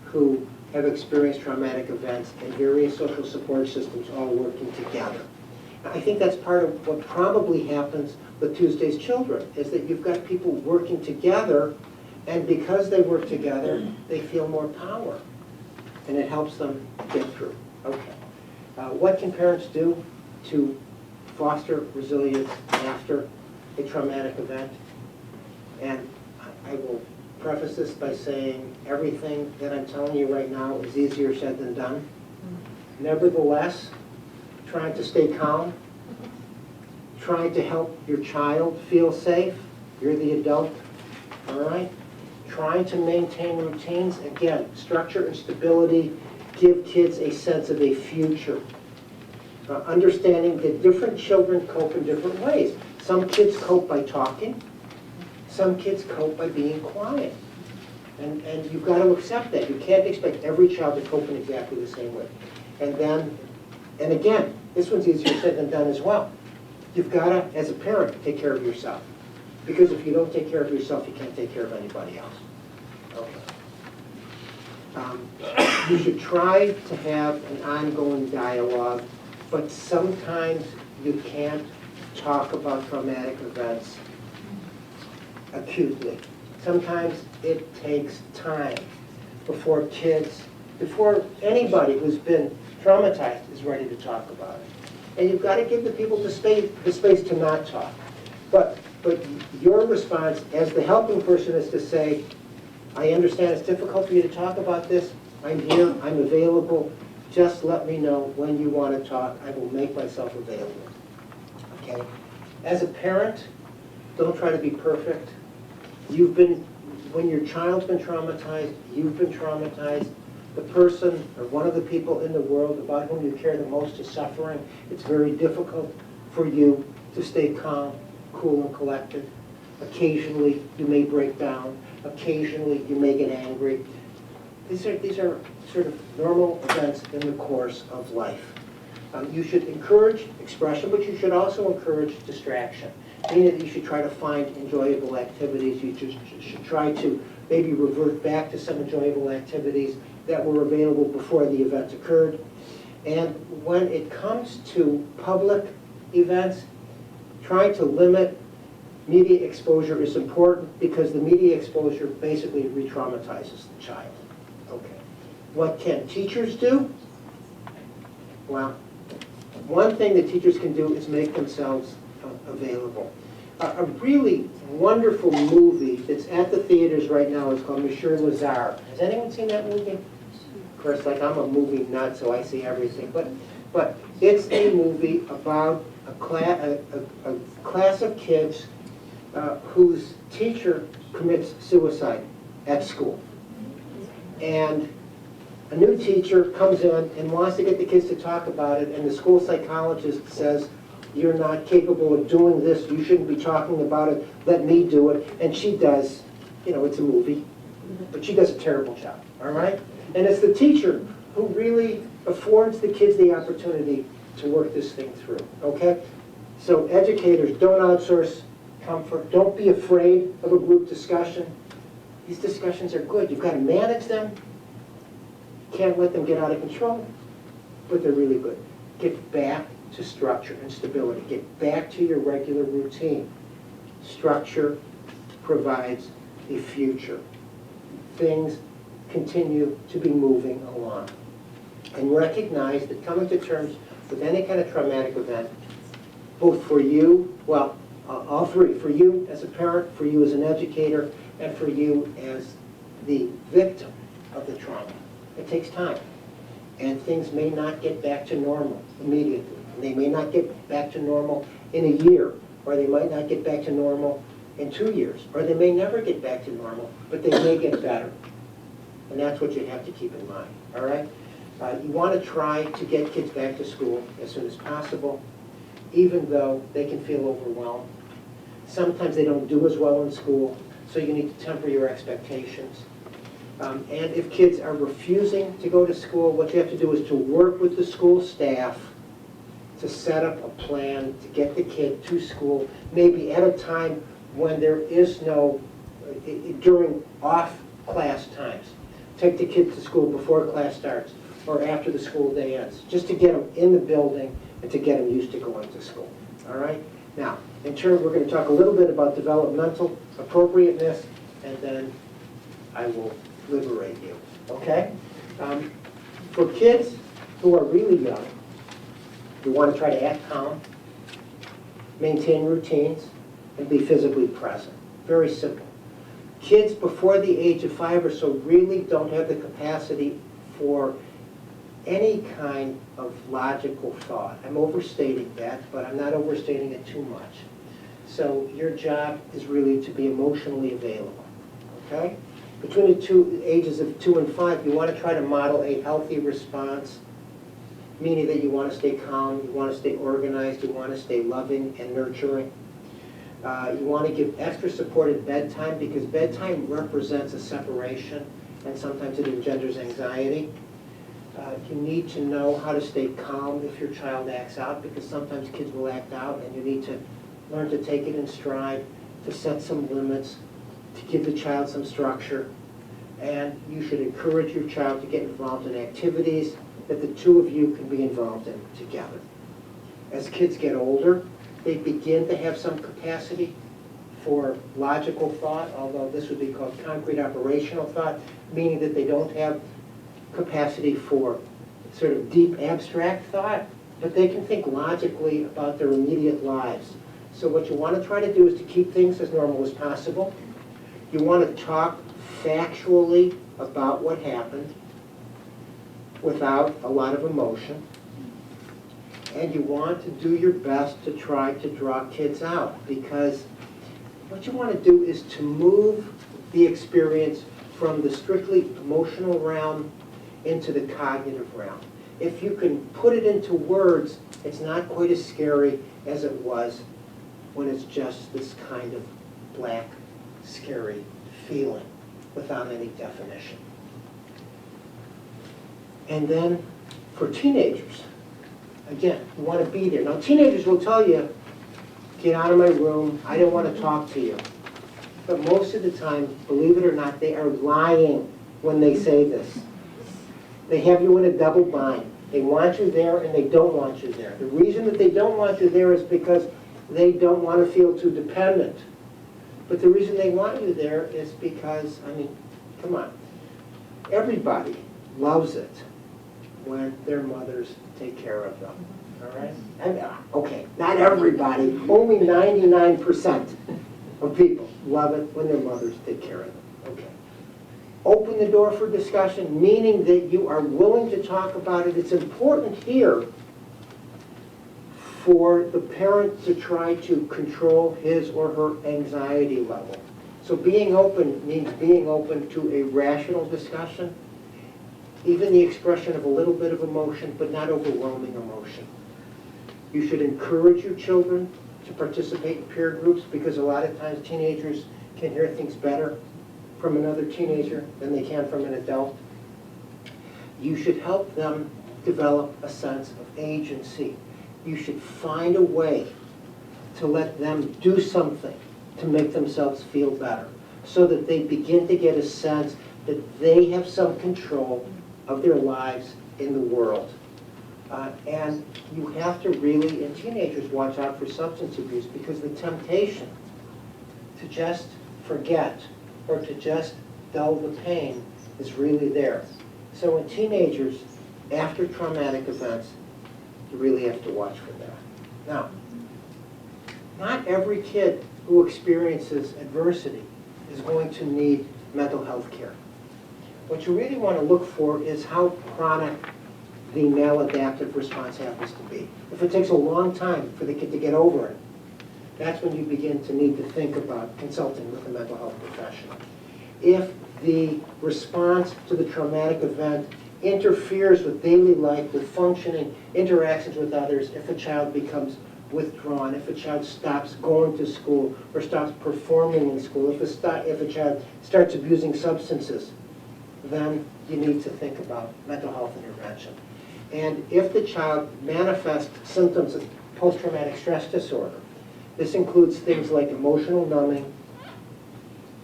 who have experienced traumatic events, and various social support systems all working together. I think that's part of what probably happens with Tuesday's Children, is that you've got people working together, and because they work together, they feel more power, and it helps them get through. Okay. What can parents do to foster resilience after a traumatic event? And I will preface this by saying everything that I'm telling you right now is easier said than done. Nevertheless, trying to stay calm, trying to help your child feel safe, you're the adult, all right? Trying to maintain routines, again, structure and stability, give kids a sense of a future. Understanding that different children cope in different ways. Some kids cope by talking. Some kids cope by being quiet. And you've got to accept that. You can't expect every child to cope in exactly the same way. And again, this one's easier said than done as well. You've got to, as a parent, take care of yourself. Because if you don't take care of yourself, you can't take care of anybody else. Okay. You should try to have an ongoing dialogue, but sometimes you can't talk about traumatic events acutely. Sometimes it takes time before anybody who's been traumatized is ready to talk about it. And you've got to give the people the space to not talk. But your response as the helping person is to say, I understand it's difficult for you to talk about this. I'm here, I'm available. Just let me know when you want to talk. I will make myself available. Okay? As a parent, don't try to be perfect. When your child's been traumatized, you've been traumatized. The person or one of the people in the world about whom you care the most is suffering. It's very difficult for you to stay calm, cool, and collected. Occasionally, you may break down. Occasionally, you may get angry. These are sort of normal events in the course of life. You should encourage expression, but you should also encourage distraction. Meaning that you should try to find enjoyable activities. You should try to maybe revert back to some enjoyable activities that were available before the event occurred. And when it comes to public events, trying to limit media exposure is important because the media exposure basically re-traumatizes the child. Okay. What can teachers do? Well, one thing that teachers can do is make themselves available. A really wonderful movie that's at the theaters right now is called Monsieur Lazare. Has anyone seen that movie? Of course, like I'm a movie nut, so I see everything. But it's a movie about a class of kids whose teacher commits suicide at school. And a new teacher comes in and wants to get the kids to talk about it, and the school psychologist says, you're not capable of doing this, you shouldn't be talking about it, let me do it. And she does, it's a movie, but she does a terrible job, all right? And it's the teacher who really affords the kids the opportunity to work this thing through, okay? So educators, don't outsource comfort. Don't be afraid of a group discussion. These discussions are good. You've got to manage them. Can't let them get out of control, but they're really good. Get back to structure and stability. Get back to your regular routine. Structure provides a future. Things continue to be moving along. And recognize that coming to terms with any kind of traumatic event, both for you, well, all three, for you as a parent, for you as an educator, and for you as the victim of the trauma. It takes time. And things may not get back to normal immediately. And they may not get back to normal in a year, or they might not get back to normal in 2 years, or they may never get back to normal, but they may get better. And that's what you have to keep in mind, all right? You want to try to get kids back to school as soon as possible, even though they can feel overwhelmed. Sometimes they don't do as well in school, so you need to temper your expectations. And if kids are refusing to go to school, what you have to do is to work with the school staff to set up a plan to get the kid to school, maybe at a time when there is no, during off-class times. Take the kid to school before class starts or after the school day ends, just to get them in the building and to get them used to going to school, all right? Now, in turn, we're going to talk a little bit about developmental appropriateness, and then I will liberate you, okay? For kids who are really young, you want to try to act calm, maintain routines, and be physically present. Very simple. Kids before the age of 5 or so really don't have the capacity for any kind of logical thought. I'm overstating that, but I'm not overstating it too much. So your job is really to be emotionally available, okay? Between the ages of 2 and 5, you want to try to model a healthy response meaning that you want to stay calm, you want to stay organized, you want to stay loving and nurturing. You want to give extra support at bedtime because bedtime represents a separation and sometimes it engenders anxiety. You need to know how to stay calm if your child acts out because sometimes kids will act out and you need to learn to take it in stride, to set some limits, to give the child some structure. And you should encourage your child to get involved in activities that the two of you can be involved in together. As kids get older, they begin to have some capacity for logical thought, although this would be called concrete operational thought, meaning that they don't have capacity for sort of deep abstract thought, but they can think logically about their immediate lives. So what you want to try to do is to keep things as normal as possible. You want to talk factually about what happened without a lot of emotion. And you want to do your best to try to draw kids out because what you want to do is to move the experience from the strictly emotional realm into the cognitive realm. If you can put it into words, it's not quite as scary as it was when it's just this kind of black, scary feeling without any definition. And then for teenagers, again, you want to be there. Now, teenagers will tell you, get out of my room, I don't want to talk to you. But most of the time, believe it or not, they are lying when they say this. They have you in a double bind. They want you there and they don't want you there. The reason that they don't want you there is because they don't want to feel too dependent. But the reason they want you there is because, I mean, come on. Everybody loves it when their mothers take care of them. All right? And, okay, not everybody. Only 99% of people love it when their mothers take care of them. Okay. Open the door for discussion, meaning that you are willing to talk about it. It's important here for the parent to try to control his or her anxiety level. So being open means being open to a rational discussion, even the expression of a little bit of emotion, but not overwhelming emotion. You should encourage your children to participate in peer groups because a lot of times teenagers can hear things better from another teenager than they can from an adult. You should help them develop a sense of agency. You should find a way to let them do something to make themselves feel better so that they begin to get a sense that they have some control of their lives in the world. And you have to really, in teenagers, watch out for substance abuse because the temptation to just forget or to just dull the pain is really there. So in teenagers, after traumatic events, you really have to watch for that. Now, not every kid who experiences adversity is going to need mental health care. What you really want to look for is how chronic the maladaptive response happens to be. If it takes a long time for the kid to get over it, that's when you begin to need to think about consulting with a mental health professional. If the response to the traumatic event interferes with daily life, with functioning, interactions with others, if a child becomes withdrawn, if a child stops going to school or stops performing in school, if a child starts abusing substances, then you need to think about mental health intervention. And if the child manifests symptoms of post-traumatic stress disorder, this includes things like emotional numbing,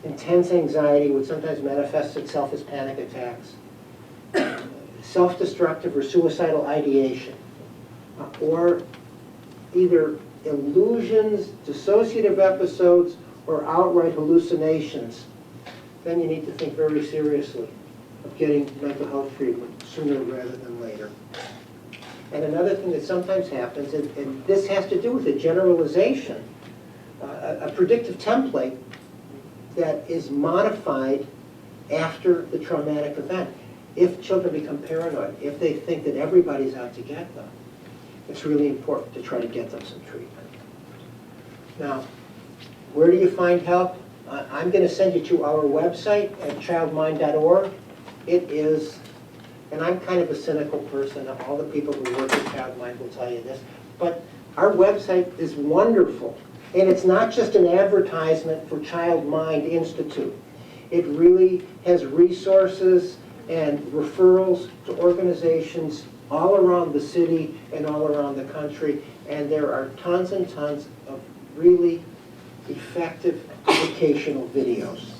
intense anxiety, which sometimes manifests itself as panic attacks, self-destructive or suicidal ideation, or either illusions, dissociative episodes, or outright hallucinations, then you need to think very seriously of getting mental health treatment sooner rather than later. And another thing that sometimes happens, and this has to do with a generalization, a predictive template that is modified after the traumatic event. If children become paranoid, if they think that everybody's out to get them, it's really important to try to get them some treatment. Now, where do you find help? I'm going to send you to our website at childmind.org. It is and I'm kind of a cynical person, all the people who work with Child Mind will tell you this, but our website is wonderful. And it's not just an advertisement for Child Mind Institute. It really has resources and referrals to organizations all around the city and all around the country. And there are tons and tons of really effective educational videos.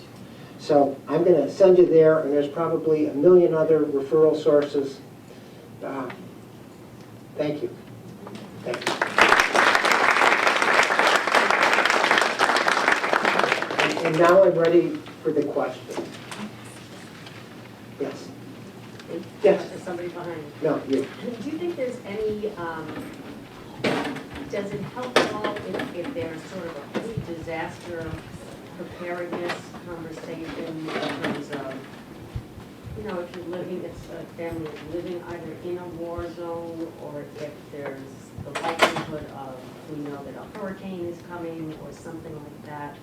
So I'm going to send you there, and there's probably a million other referral sources. Thank you. Thank you. And now I'm ready for the questions. Yes. Yes. There's somebody behind. No, you. Do you think there's any, does it help at all if there's sort of a pre-disaster preparedness conversation in terms of, you know, if you're living, if a family is living either in a war zone, or if there's the likelihood of, we know that a hurricane is coming or something like that,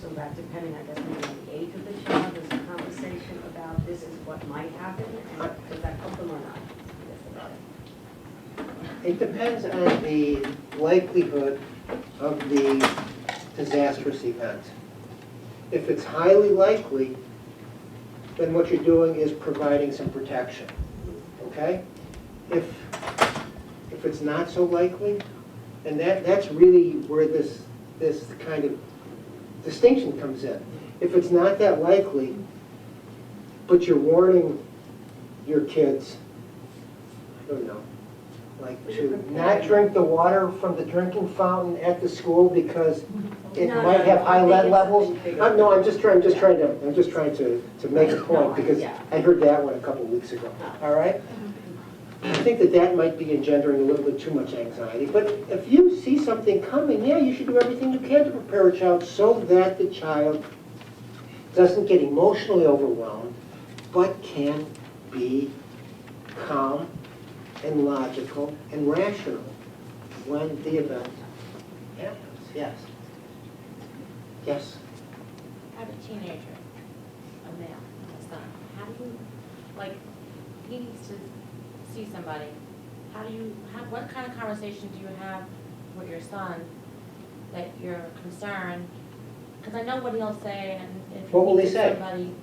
so that depending, I guess, maybe on the age of the child, there's a conversation about this is what might happen, and does that help them or not? It depends on the likelihood of the disastrous event. If it's highly likely, then what you're doing is providing some protection, okay? If it's not so likely, and that's really where this kind of distinction comes in. If it's not that likely, but you're warning your kids, I don't know, like to not drink the water from the drinking fountain at the school because it might have high lead levels. No, I'm just trying to make a point because I heard that one a couple weeks ago. All right. I think that might be engendering a little bit too much anxiety. But if you see something coming, yeah, you should do everything you can to prepare a child so that the child doesn't get emotionally overwhelmed, but can be calm and logical and rational when the event happens. Yes. Yes. I have a teenager, a male, a son. How do you, like, he needs to see somebody. What kind of conversation do you have with your son that you're concerned? Because I know what he'll say, and if What will he meets say? somebody,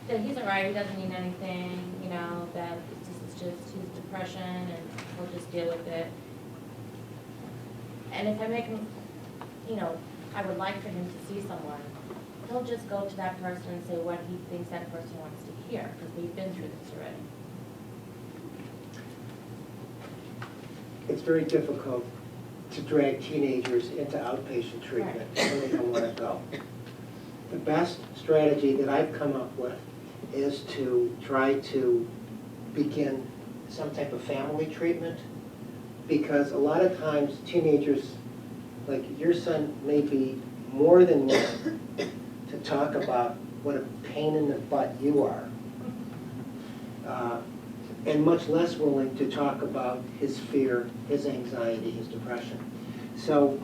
that he's all right, he doesn't need anything, you know, that this is just his depression, and he'll just deal with it. And if I make him, you know, I would like for him to see someone, he'll just go to that person and say what he thinks that person wants to hear, because we've been through this already. It's very difficult to drag teenagers into outpatient treatment when they don't want to go. The best strategy that I've come up with is to try to begin some type of family treatment, because a lot of times teenagers, like your son, may be more than willing to talk about what a pain in the butt you are, and much less willing to talk about his fear, his anxiety, his depression. So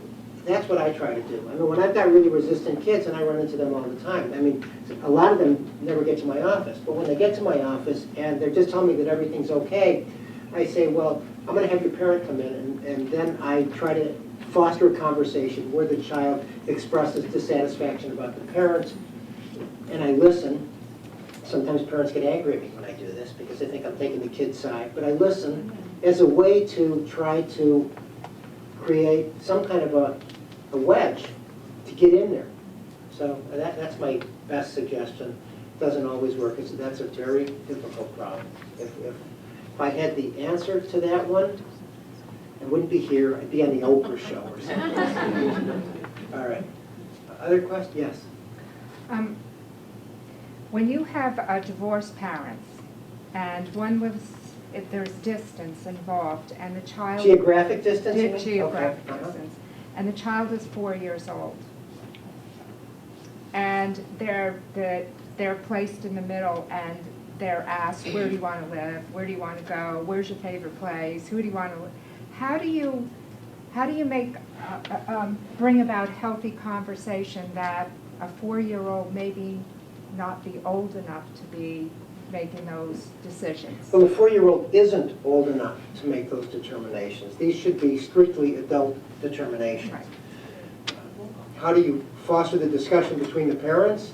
that's what I try to do. I mean, when I've got really resistant kids, and I run into them all the time, I mean, a lot of them never get to my office, but when they get to my office and they're just telling me that everything's okay, I say, well, I'm going to have your parent come in, and then I try to foster a conversation where the child expresses dissatisfaction about the parent, and I listen. Sometimes parents get angry at me when I do this because they think I'm taking the kid's side, but I listen as a way to try to create some kind of a wedge to get in there. So that's my best suggestion. Doesn't always work. That's a very difficult problem. If I had the answer to that one, I wouldn't be here. I'd be on the Oprah show or something. All right. Other questions? Yes. When you have divorced parents, and if there's distance involved, and the child... Geographic distance? you mean? Geographic Okay. distance. And the child is 4 years old. And they're placed in the middle, and they're asked, where do you want to live? Where do you want to go? Where's your favorite place? Who do you want to live? How do you make bring about healthy conversation that a 4-year-old maybe not be old enough to be making those decisions. Well, the 4-year-old isn't old enough to make those determinations. These should be strictly adult determinations. Right. How do you foster the discussion between the parents?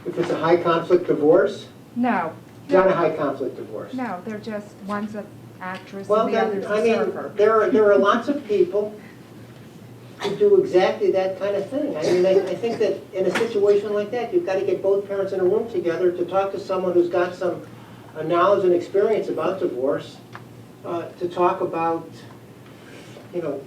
If it's a high conflict divorce, No, it's not a high conflict divorce. no, they're just, one's an actress Well, and the then, other's I a mean, surfer. there are lots of people who do exactly that kind of thing. I mean, I think that in a situation like that, you've got to get both parents in a room together to talk to someone who's got some knowledge and experience about divorce, to talk about, you know,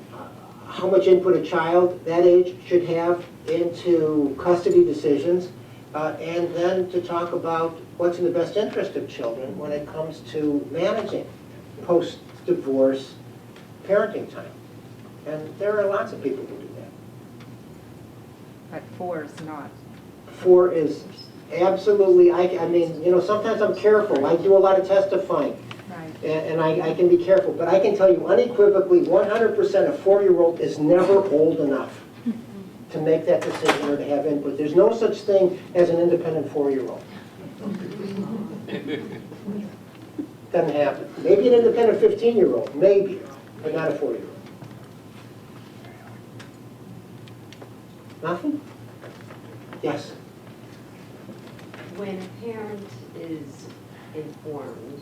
how much input a child that age should have into custody decisions, and then to talk about what's in the best interest of children when it comes to managing post-divorce parenting time. And there are lots of people who do that. But 4 is not. 4 is absolutely, I mean, you know, sometimes I'm careful. I do a lot of testifying, Right. and I can be careful. But I can tell you unequivocally, 100% a 4-year-old is never old enough to make that decision or to have input. There's no such thing as an independent 4-year-old. Doesn't happen. Maybe an independent 15-year-old, maybe, but not a 4-year-old. Nothing? Yes? When a parent is informed,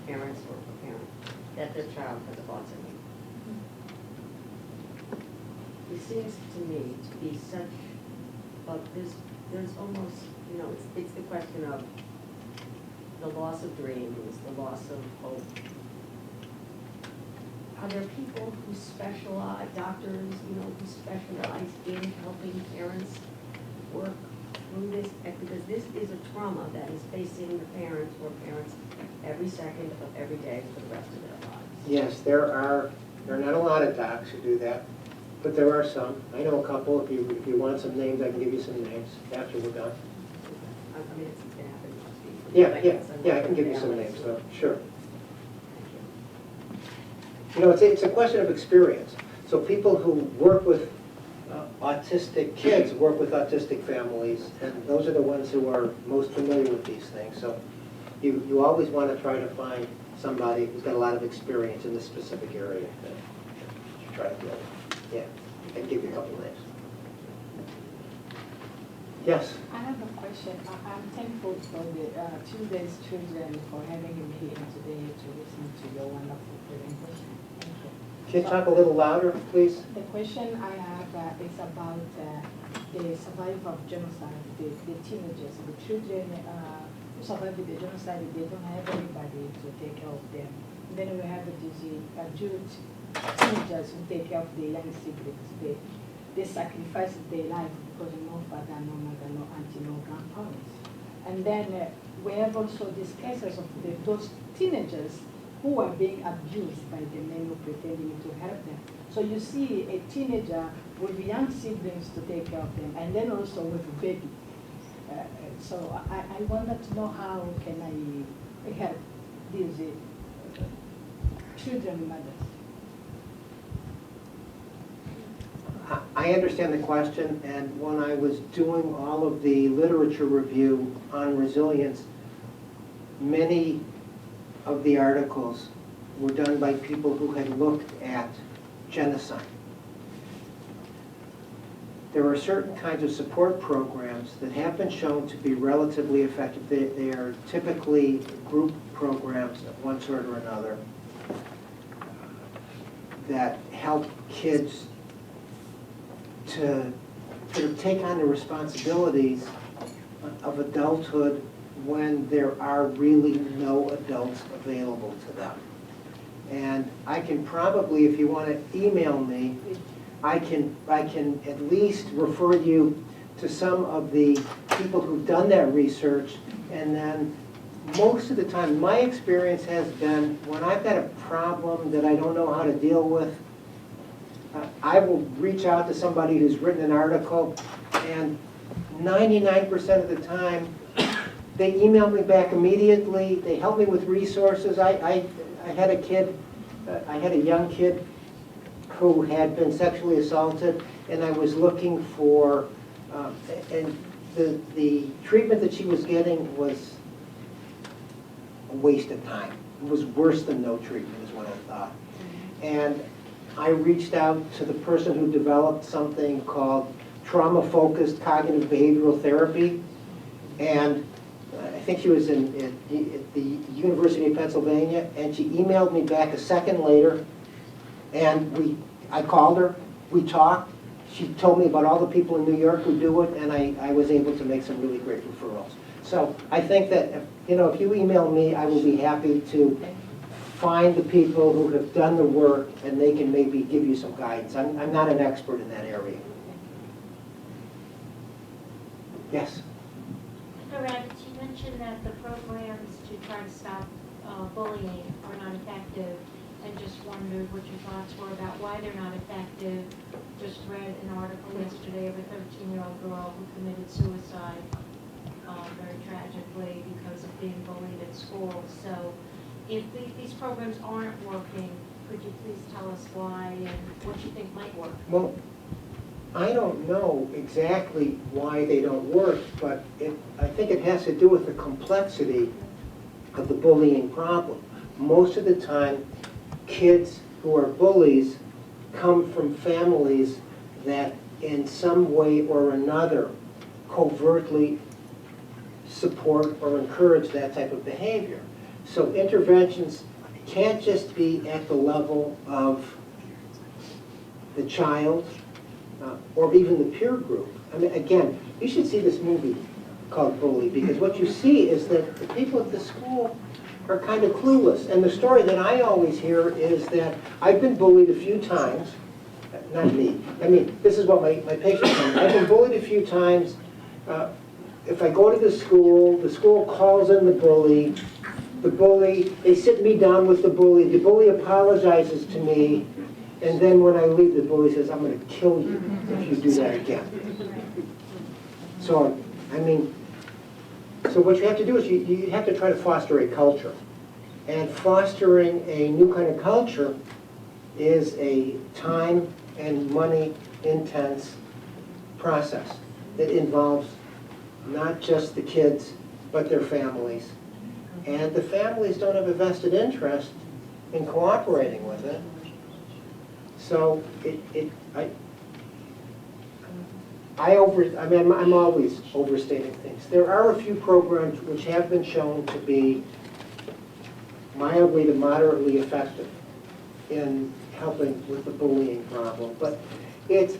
parents or a parent, that their child has autism, it seems to me to be such, there's almost, you know, it's the question of the loss of dreams, the loss of hope. Are there people who specialize, doctors, you know, who specialize in helping parents work through this? Because this is a trauma that is facing the parents or parents every second of every day for the rest of their lives. Yes, there are not a lot of docs who do that, but there are some. I know a couple. If you want some names, I can give you some names after we're done. I mean, it's been happening to me. Yeah, I can give you some names, though, sure. You know, it's a question of experience. So people who work with autistic kids work with autistic families, and those are the ones who are most familiar with these things. So you always want to try to find somebody who's got a lot of experience in this specific area to try to deal with. Yeah, I can give you a couple names. Yes? I have a question. I'm thankful for the Tuesday's Children for having me here today to listen to your wonderful presentation. Thank you. Can you talk a little louder, please? The question I have is about the survival of genocide, the teenagers, the children who survived the genocide. They don't have anybody to take care of them. Then we have these adult teenagers who take care of the young siblings. They sacrifice their life because no father, no mother, no auntie, no grandparents. And then we have also these cases of those teenagers who are being abused by the men who pretending to help them. So you see a teenager with young siblings to take care of them, and then also with a baby. So I wanted to know how can I help these children mothers. I understand the question, and when I was doing all of the literature review on resilience, many of the articles were done by people who had looked at genocide. There are certain kinds of support programs that have been shown to be relatively effective. They are typically group programs of one sort or another that help kids to sort of take on the responsibilities of adulthood when there are really no adults available to them. And I can probably, if you want to email me, I can at least refer you to some of the people who've done that research. And then most of the time, my experience has been when I've got a problem that I don't know how to deal with, I will reach out to somebody who's written an article, and 99% of the time, they email me back immediately. They help me with resources. I had a kid, I had a young kid who had been sexually assaulted, and I was looking for, and the treatment that she was getting was a waste of time. It was worse than no treatment is what I thought. And I reached out to the person who developed something called trauma-focused cognitive behavioral therapy. And I think she was at the University of Pennsylvania, and she emailed me back a second later, and I called her, we talked, she told me about all the people in New York who do it, and I was able to make some really great referrals. So I think that, if you email me, I will be happy to find the people who have done the work, and they can maybe give you some guidance. I'm not an expert in that area. Yes? Ravitz, you mentioned that the programs to try to stop bullying are not effective, and just wondered what your thoughts were about why they're not effective. Just read an article yesterday of a 13-year-old girl who committed suicide very tragically because of being bullied at school. So if these programs aren't working, could you please tell us why and what you think might work? Well, I don't know exactly why they don't work, but I think it has to do with the complexity of the bullying problem. Most of the time, kids who are bullies come from families that in some way or another covertly support or encourage that type of behavior. So interventions can't just be at the level of the child or even the peer group. I mean, again, you should see this movie called Bully, because what you see is that the people at the school are kind of clueless. And the story that I always hear is that I've been bullied a few times. Not me. I mean, this is what my patients tell me. I've been bullied a few times. If I go to the school calls in the bully, they sit me down with the bully apologizes to me, and then when I leave, the bully says, I'm going to kill you if you do that again. So, I mean, so what you have to do is you have to try to foster a culture. And fostering a new kind of culture is a time and money intense process that involves not just the kids, but their families. And the families don't have a vested interest in cooperating with it. So I'm always overstating things. There are a few programs which have been shown to be mildly to moderately effective in helping with the bullying problem, but it's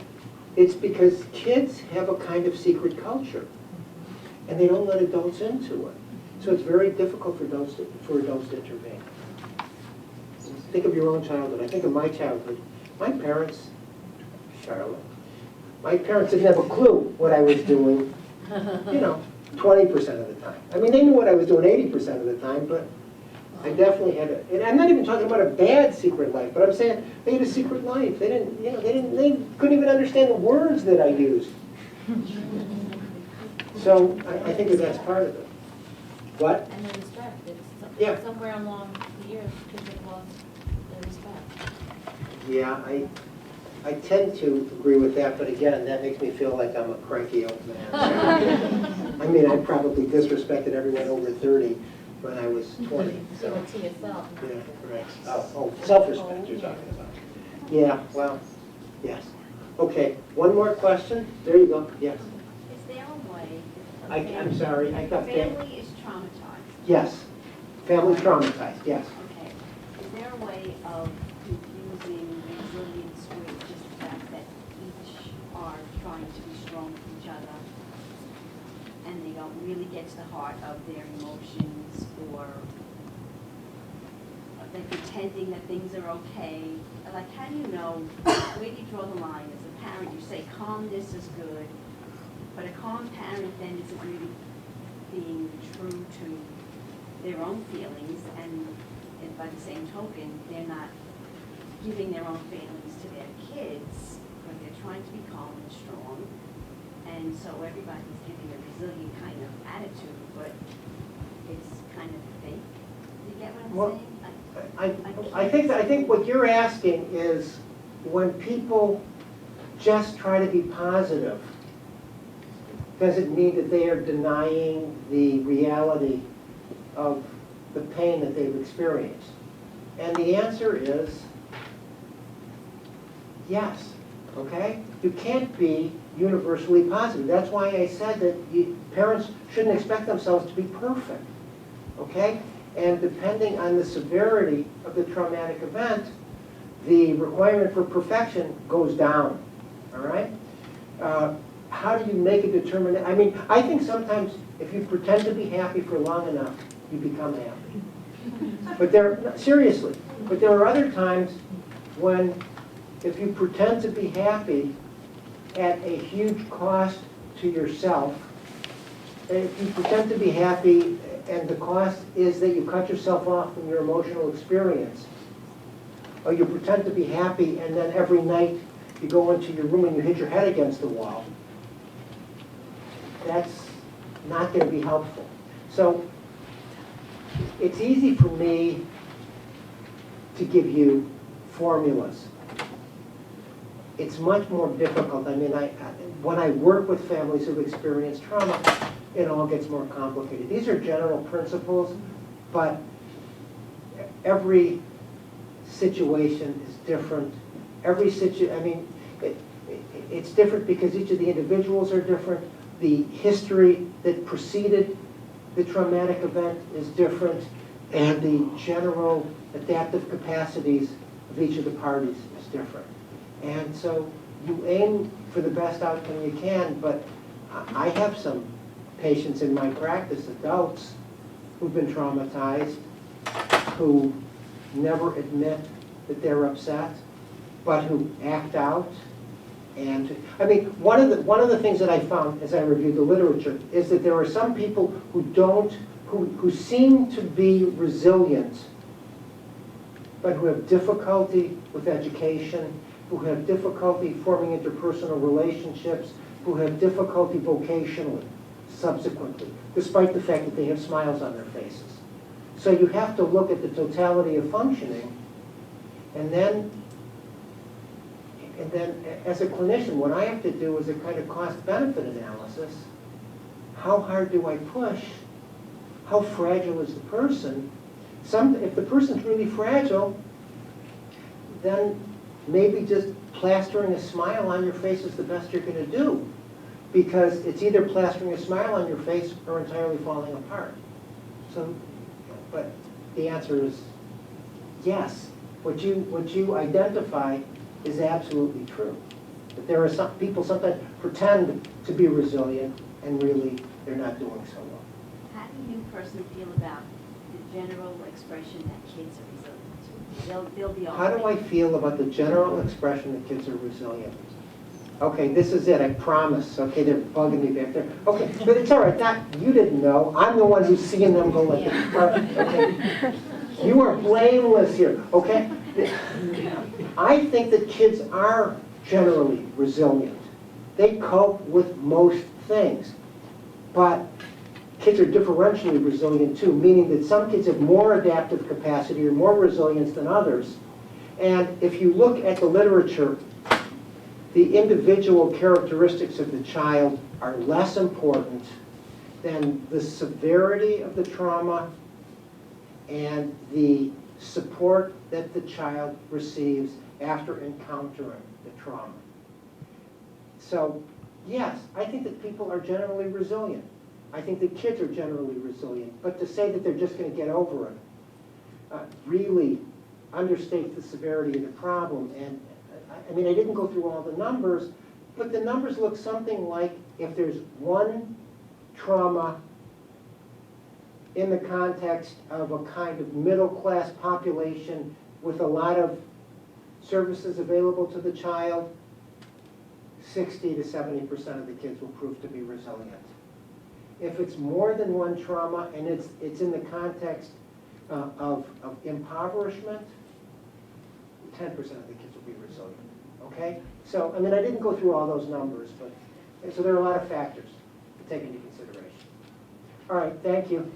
because kids have a kind of secret culture, and they don't let adults into it. So it's very difficult for adults to intervene. Think of your own childhood. I think of my childhood. My parents, Charlotte, my parents didn't have a clue what I was doing, 20% of the time. I mean, they knew what I was doing 80% of the time, but I definitely had and I'm not even talking about a bad secret life, but I'm saying they had a secret life. They couldn't even understand the words that I used. So I think that that's part of it. What? And the respect. Yeah. Somewhere along the years, kids have lost their respect. Yeah, I tend to agree with that, but again, that makes me feel like I'm a cranky old man. I mean, I probably disrespected everyone over 30 when I was 20. So it's to yourself. Yeah, correct. Oh, self-respect you're talking about. Yeah, well, yes. Okay, one more question. There you go. Yes. Is there a way? I'm sorry, I got that. Family is traumatized. Yes. Family traumatized, yes. Okay. Is there a way of confusing resilience with just the fact that each are trying to be strong with each other and they don't really get to the heart of their emotions, or they're pretending that things are okay? Like, how do you know, where do you draw the line? As a parent, you say calmness is good, but a calm parent then isn't really being true to their own feelings, and by the same token, they're not giving their own feelings to their kids, but they're trying to be calm and strong, and so everybody's giving a resilient kind of attitude, but it's kind of fake. Do you get what I'm saying? I think what you're asking is when people just try to be positive, Does it mean that they are denying the reality of the pain that they've experienced? And the answer is yes, okay? You can't be universally positive. That's why I said that parents shouldn't expect themselves to be perfect, okay? And depending on the severity of the traumatic event, the requirement for perfection goes down, all right? How do you make a determination? I mean, I think sometimes if you pretend to be happy for long enough, you become happy. But seriously, but there are other times when if you pretend to be happy at a huge cost to yourself, if you pretend to be happy and the cost is that you cut yourself off from your emotional experience, or you pretend to be happy and then every night you go into your room and you hit your head against the wall, that's not going to be helpful. So it's easy for me to give you formulas. It's much more difficult. I mean, when I work with families who've experienced trauma, it all gets more complicated. These are general principles, but every situation is different. It's different because each of the individuals are different. The history that preceded the traumatic event is different, and the general adaptive capacities of each of the parties is different. And so you aim for the best outcome you can, but I have some patients in my practice, adults, who've been traumatized, who never admit that they're upset, but who act out. And I mean, one of the things that I found as I reviewed the literature is that there are some people who seem to be resilient, but who have difficulty with education, who have difficulty forming interpersonal relationships, who have difficulty vocationally subsequently, despite the fact that they have smiles on their faces. So you have to look at the totality of functioning, and then as a clinician, what I have to do is a kind of cost-benefit analysis. How hard do I push? How fragile is the person? If the person's really fragile, then maybe just plastering a smile on your face is the best you're going to do, because it's either plastering a smile on your face or entirely falling apart. So, but the answer is yes. What you identify is absolutely true. But there are some people sometimes pretend to be resilient and really they're not doing so well. How do you personally feel about the general expression that kids are resilient? They'll be all How do I right. feel about the general expression that kids are resilient? Okay, this is it, I promise. Okay, they're bugging me back there. Okay, but it's all right. You didn't know. I'm the one who's seeing them go like this. Okay. You are blameless here, okay? I think that kids are generally resilient. They cope with most things. But kids are differentially resilient too, meaning that some kids have more adaptive capacity or more resilience than others. And if you look at the literature, the individual characteristics of the child are less important than the severity of the trauma and the support that the child receives after encountering the trauma. So, yes, I think that people are generally resilient. I think that kids are generally resilient. But to say that they're just going to get over it really understates the severity of the problem. And I mean, I didn't go through all the numbers, but the numbers look something like if there's one trauma in the context of a kind of middle-class population with a lot of services available to the child, 60 to 70% of the kids will prove to be resilient. If it's more than one trauma and it's in the context of impoverishment, 10% of the kids will be resilient. Okay? So, I mean, I didn't go through all those numbers, but so there are a lot of factors to take into consideration. All right, thank you.